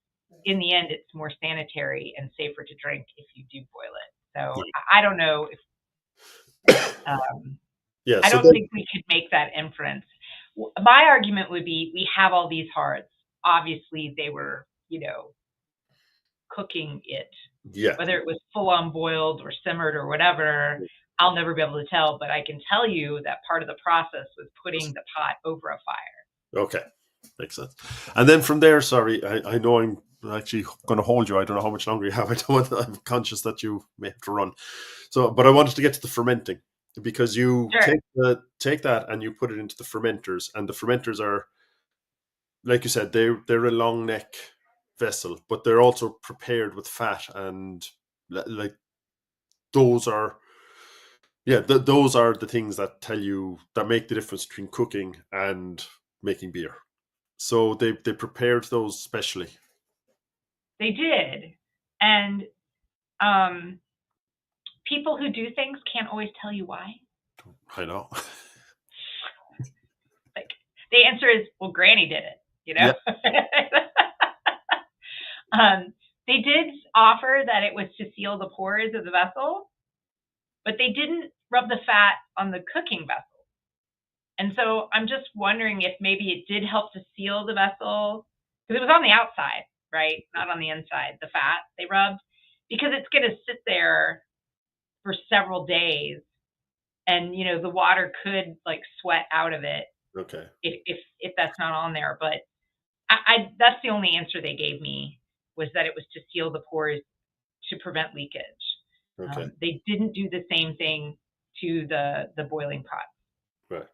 in the end, it's more sanitary and safer to drink if you do boil it. So I don't know if, I don't think we could make that inference. My argument would be, we have all these hearths. Obviously, they were, cooking it. Whether it was full on boiled or simmered or whatever, I'll never be able to tell. But I can tell you that part of the process was putting the pot over a fire. Okay. Makes sense. And then from there, sorry, I know I'm actually going to hold you. I don't know how much longer you have. I'm conscious that you may have to run. So, but I wanted to get to the fermenting, because you take that and you put it into the fermenters, and the fermenters are, like you said, they're a long neck vessel, but they're also prepared with fat, and like those are those are the things that make the difference between cooking and making beer. So they prepared those specially. They did. And people who do things can't always tell you why. I know. Like, the answer is, well, Granny did it, They did offer that it was to seal the pores of the vessel, but they didn't rub the fat on the cooking vessel. And so I'm just wondering if maybe it did help to seal the vessel, because it was on the outside, right? Not on the inside, the fat they rubbed, because it's going to sit there for several days, and the water could like sweat out of it. Okay. If that's not on there, but I that's the only answer they gave me, was that it was to seal the pores to prevent leakage. Okay. They didn't do the same thing to the boiling pot. Right.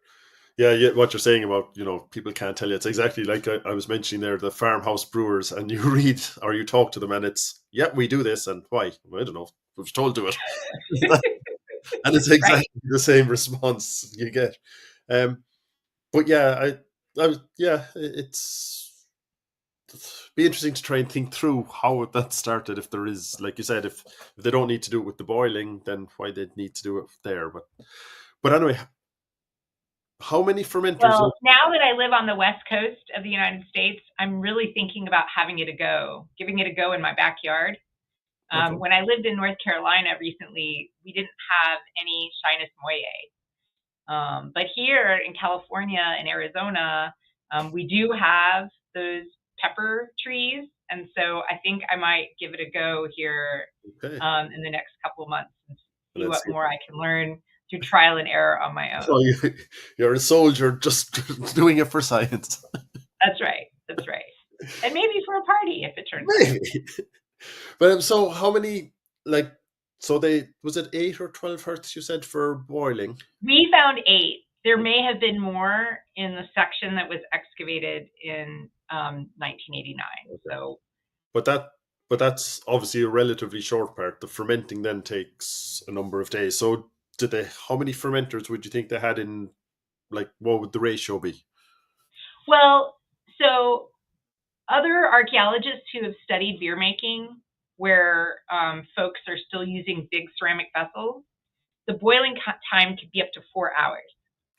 Yeah, what you're saying about, people can't tell you. It's exactly like I was mentioning there, the farmhouse brewers, and you read or you talk to them and it's, we do this, and why? Well, I don't know. I was told to it. And it's exactly the same response you get. But it's be interesting to try and think through how that started. If there is, like you said, if they don't need to do it with the boiling, then why they'd need to do it there. But anyway, how many fermenters? Well, now that I live on the west coast of the United States, I'm really thinking about giving it a go in my backyard. Okay. When I lived in North Carolina recently, we didn't have any Shinus molle. But here in California and Arizona, we do have those pepper trees. And so I think I might give it a go here in the next couple of months and see what more I can learn through trial and error on my own. So you're a soldier just doing it for science. That's right. And maybe for a party if it turns out. But so how many, was it 8 or 12 hertz you said for boiling? We found 8. There may have been more in the section that was excavated in 1989. Okay. So, but but that's obviously a relatively short part. The fermenting then takes a number of days. So how many fermenters would you think they had in, like, what would the ratio be? Well, so other archaeologists who have studied beer making, where folks are still using big ceramic vessels, the boiling time could be up to 4 hours.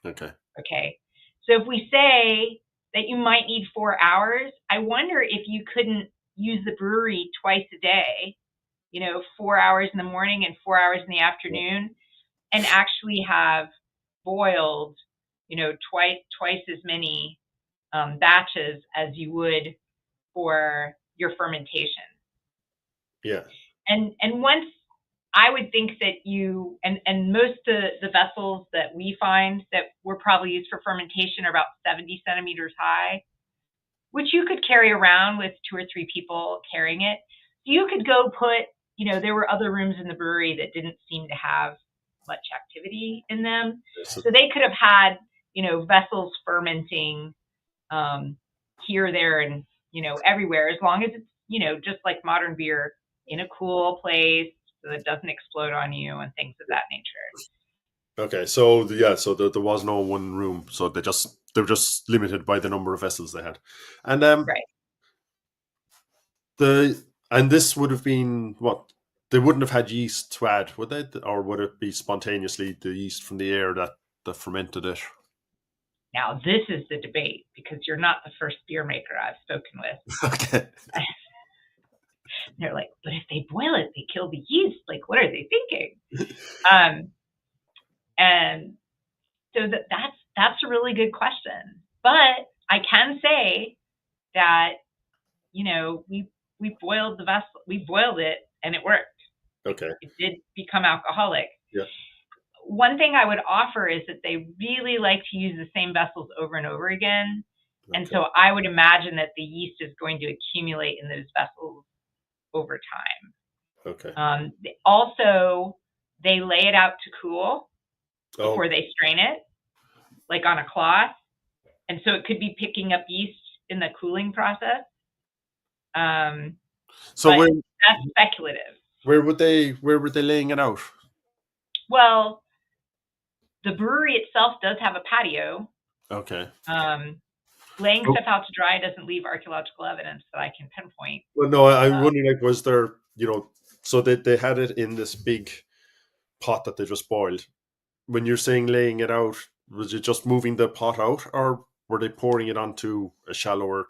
Okay. Okay. So if we say that you might need 4 hours, I wonder if you couldn't use the brewery twice a day, 4 hours in the morning and 4 hours in the afternoon, and actually have boiled, twice as many batches as you would for your fermentation. Yeah. And once I would think that and most of the vessels that we find that were probably used for fermentation are about 70 centimeters high, which you could carry around with 2 or 3 people carrying it. So you could go put, there were other rooms in the brewery that didn't seem to have much activity in them. So they could have had, vessels fermenting here, there, and, everywhere, as long as it's, just like modern beer, in a cool place so that it doesn't explode on you and things of that nature. Okay, so there was no one room, so they were just limited by the number of vessels they had, and Right. and this would have been what they wouldn't have had yeast to add, would they, or would it be spontaneously the yeast from the air that fermented it? Now this is the debate, because you're not the first beer maker I've spoken with. Okay. They're like, but if they boil it, they kill the yeast. Like, what are they thinking? And so that's a really good question. But I can say that, we boiled the vessel, we boiled it, and it worked. Okay. It did become alcoholic. Yeah. One thing I would offer is that they really like to use the same vessels over and over again. Okay. And so I would imagine that the yeast is going to accumulate in those vessels over time. Okay. Also, they lay it out to cool before they strain it, like on a cloth. And so it could be picking up yeast in the cooling process. So that's speculative. Where were they laying it out? Well, the brewery itself does have a patio. Okay. Laying stuff out to dry doesn't leave archaeological evidence that I can pinpoint. Well, no, I'm wondering, like, was there, so they had it in this big pot that they just boiled. When you're saying laying it out, was it just moving the pot out, or were they pouring it onto a shallower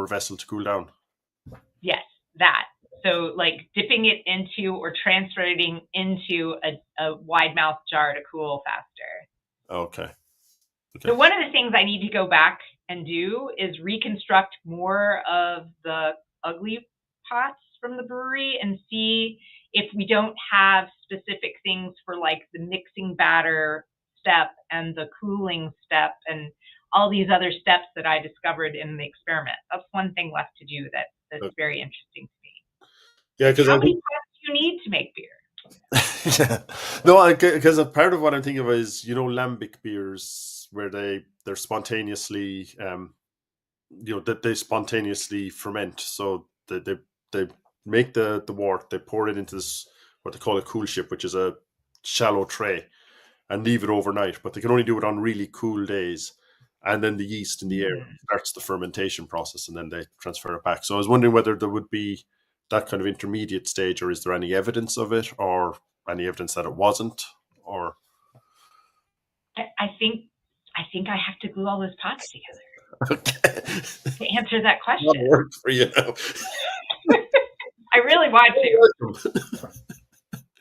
vessel to cool down? Yes, that. So, like, dipping it into or transferring into a wide mouth jar to cool faster. Okay. So one of the things I need to go back and do is reconstruct more of the ugly pots from the brewery and see if we don't have specific things for, like, the mixing batter step and the cooling step and all these other steps that I discovered in the experiment. That's one thing left to do that's very interesting to me. Yeah, because how many pots do you need to make beer? Yeah. No, because part of what I'm thinking of is, lambic beers, where they're spontaneously, that they spontaneously ferment. So they make the wort, they pour it into this, what they call a cool ship, which is a shallow tray, and leave it overnight. But they can only do it on really cool days. And then the yeast in the air starts the fermentation process, and then they transfer it back. So I was wondering whether there would be that kind of intermediate stage, or is there any evidence of it, or any evidence that it wasn't, or? I think I have to glue all those pots together. Okay. To answer that question. That works for you now. I really want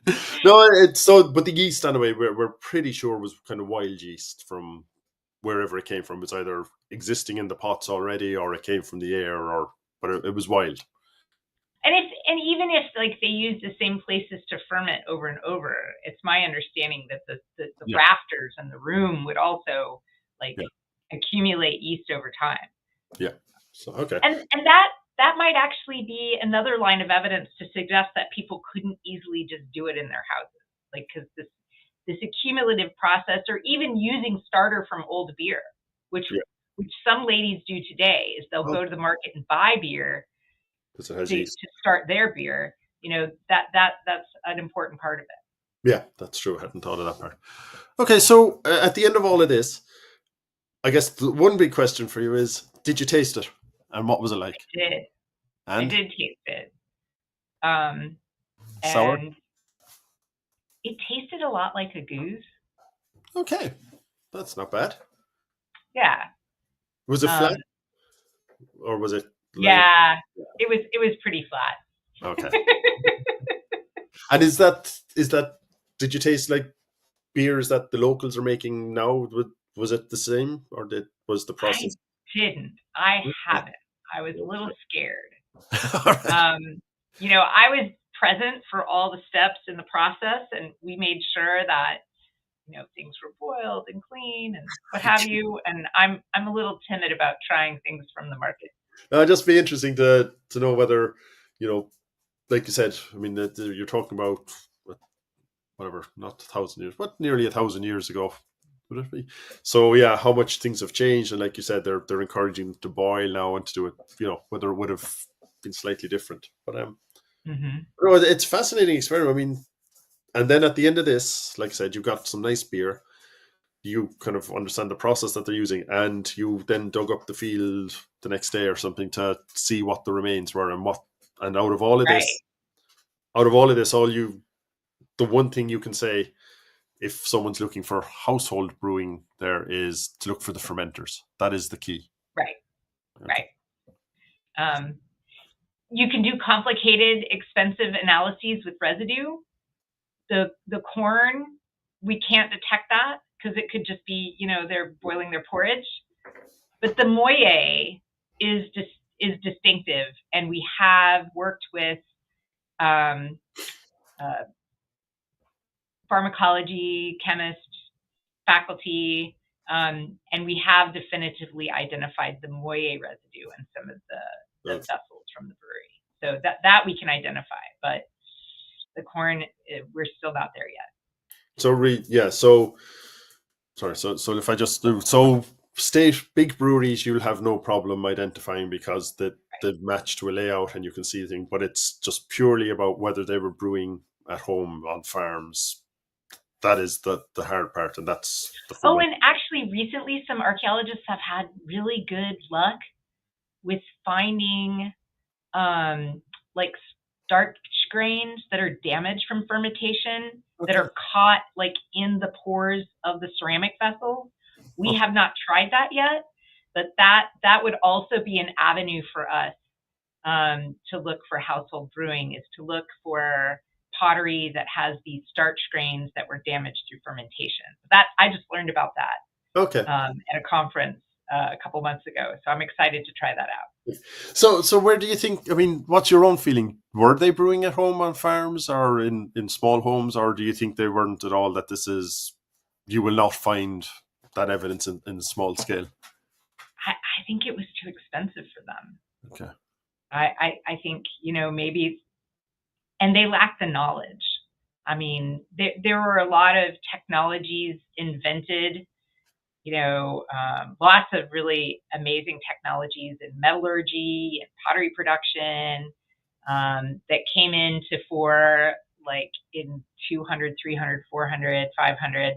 to. No, but the yeast, anyway, we're pretty sure was kind of wild yeast from wherever it came from. It's either existing in the pots already, or it came from the air, but it was wild. And even if, like, they use the same places to ferment over and over, it's my understanding that the rafters and the room would also, like, accumulate yeast over time. Yeah. So okay. And that might actually be another line of evidence to suggest that people couldn't easily just do it in their houses, like, because this accumulative process, or even using starter from old beer, which some ladies do today, is they'll go to the market and buy beer, because it has to yeast. start their beer. That's an important part of it. Yeah, that's true. I hadn't thought of that part. Okay, so at the end of all of this, I guess the one big question for you is: did you taste it, and what was it like? I did. I And did taste it, sour. and it tasted a lot like a goose. Okay, that's not bad. Yeah. Was it flat, Um, or was it like? yeah. It was pretty flat. Okay. And is that? Did you taste like beers that the locals are making now? Was it the same, or was the I process? didn't. I Okay. haven't. I was a little scared. All right. I was present for all the steps in the process, and we made sure that things were boiled and clean and what have you. And I'm a little timid about trying things from the market. It'd just be interesting to know whether, like you said. I mean, you're talking about whatever, not 1,000 years, but nearly 1,000 years ago, would it be? So yeah, how much things have changed, and like you said, they're encouraging to boil now and to do it. Whether it would have been slightly different, but Mm-hmm. no, it's a fascinating experiment. I mean, and then at the end of this, like I said, you got some nice beer. You kind of understand the process that they're using, and you then dug up the field the next day or something to see what the remains were and out of all of Right. this, the one thing you can say if someone's looking for household brewing there is to look for the fermenters. That is the key. Right. Okay. Right. You can do complicated, expensive analyses with residue. The corn, we can't detect that because it could just be, they're boiling their porridge. But the moye is distinctive, and we have worked with pharmacology, chemists, faculty, and we have definitively identified the moye residue in some of the vessels from the brewery. So that we can identify, but the corn, we're still not there yet. So if I just do state big breweries, you'll have no problem identifying because they've matched to a layout and you can see the thing. But it's just purely about whether they were brewing at home on farms. That is the hard part, and that's the fun. Oh, and actually, recently, some archaeologists have had really good luck with finding like starch grains that are damaged from fermentation that are caught like in the pores of the ceramic vessels. We have not tried that yet, but that would also be an avenue for us to look for household brewing, is to look for pottery that has these starch grains that were damaged through fermentation. That I just learned about that at a conference a couple months ago, so I'm excited to try that out. So where do you think? I mean, what's your own feeling? Were they brewing at home on farms or in small homes, or do you think they weren't at all? That you will not find that evidence in small scale. I think it was too expensive for them. Okay. I think maybe. And they lack the knowledge. I mean, there were a lot of technologies invented, lots of really amazing technologies in metallurgy and pottery production that came into fore like in 200, 300, 400, 500.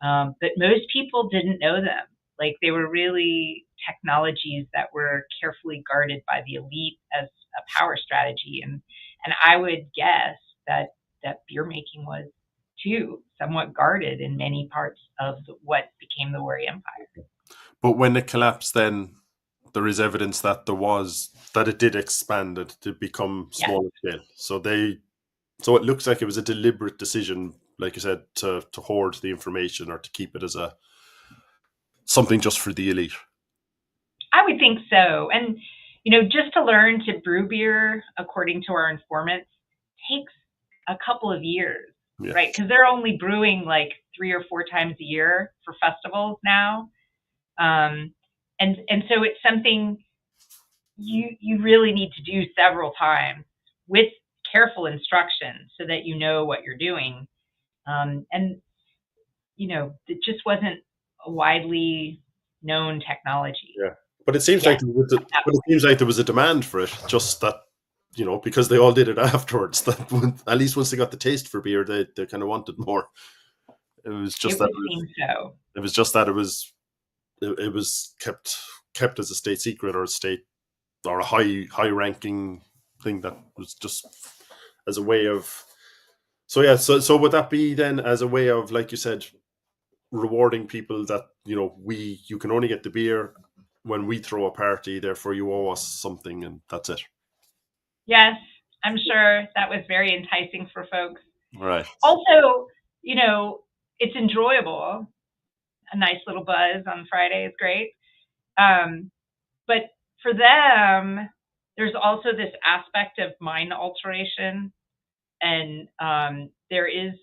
But most people didn't know them. Like they were really technologies that were carefully guarded by the elite as a power strategy. And I would guess that beer making was too somewhat guarded in many parts of what became the Wari Empire. But when it collapsed, then there is evidence that it did expand it to become smaller scale. So it looks like it was a deliberate decision, like you said, to hoard the information or to keep it as something just for the elite. I would think so. And just to learn to brew beer, according to our informants, takes a couple of years, right? Because they're only brewing like 3 or 4 times a year for festivals now. And so it's something you really need to do several times with careful instruction so that you know what you're doing. And it just wasn't a widely known technology. Yeah. But it seems like there was a demand for it, just that because they all did it afterwards. That at least once they got the taste for beer, they kind of wanted more. It was just that. It was just that it was kept as a state secret or a high ranking thing that was just as a way of. So yeah, so would that be then as a way of, like you said, rewarding people that you can only get the beer when we throw a party, therefore you owe us something, and that's it. Yes, I'm sure that was very enticing for folks. Right. Also, it's enjoyable. A nice little buzz on Friday is great. But for them, there's also this aspect of mind alteration. And there is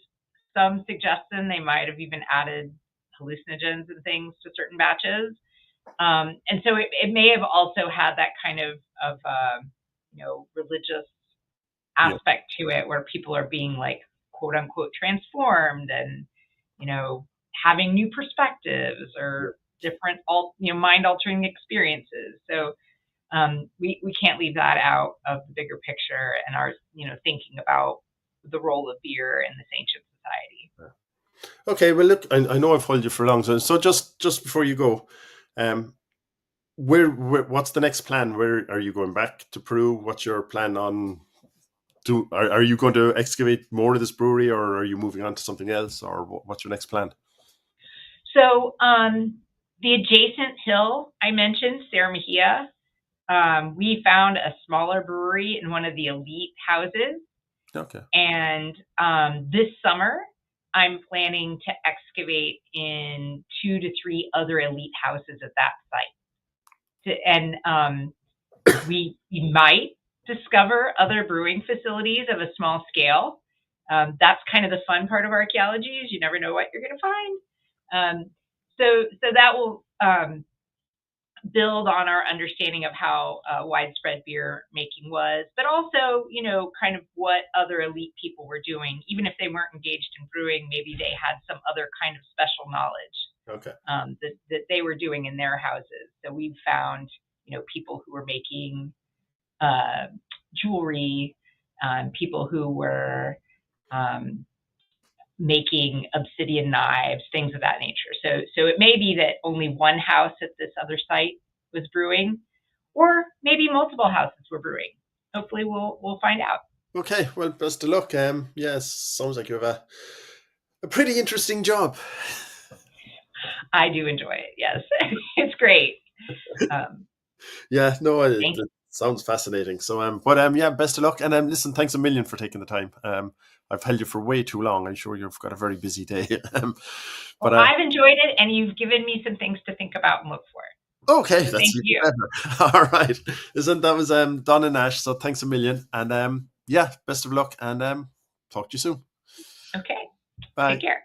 some suggestion they might have even added hallucinogens and things to certain batches. And so it may have also had that kind of religious aspect to it, where people are being like, quote unquote, transformed and, having new perspectives or different, mind altering experiences. So we can't leave that out of the bigger picture and our, thinking about the role of beer in this ancient society. Okay, well, look, I know I've held you for long, so just before you go, what's the next plan? Where are you going back to Peru? What's your plan on? Are you going to excavate more of this brewery, or are you moving on to something else, or what's your next plan? So the adjacent hill I mentioned, Cerro Mejia, we found a smaller brewery in one of the elite houses. Okay. And this summer, I'm planning to excavate in 2 to 3 other elite houses at that site. And we might discover other brewing facilities of a small scale. That's kind of the fun part of archaeology, is you never know what you're going to find. So that will build on our understanding of how widespread beer making was, but also, kind of what other elite people were doing. Even if they weren't engaged in brewing, maybe they had some other kind of special knowledge that they were doing in their houses. So we've found, people who were making jewelry, people who were making obsidian knives, things of that nature. So it may be that only one house at this other site was brewing, or maybe multiple houses were brewing. Hopefully we'll find out. Okay, well, best of luck. Yes, sounds like you have a pretty interesting job. I do enjoy it. Yes, it's great. Yeah, no, it sounds fascinating. So, yeah, best of luck. And listen, thanks a million for taking the time. I've held you for way too long. I'm sure you've got a very busy day. But I've enjoyed it, and you've given me some things to think about and look for. Okay, so that's you. Better. All right. That was Donna Nash. So thanks a million. And yeah, best of luck, and talk to you soon. Okay. Bye. Take care.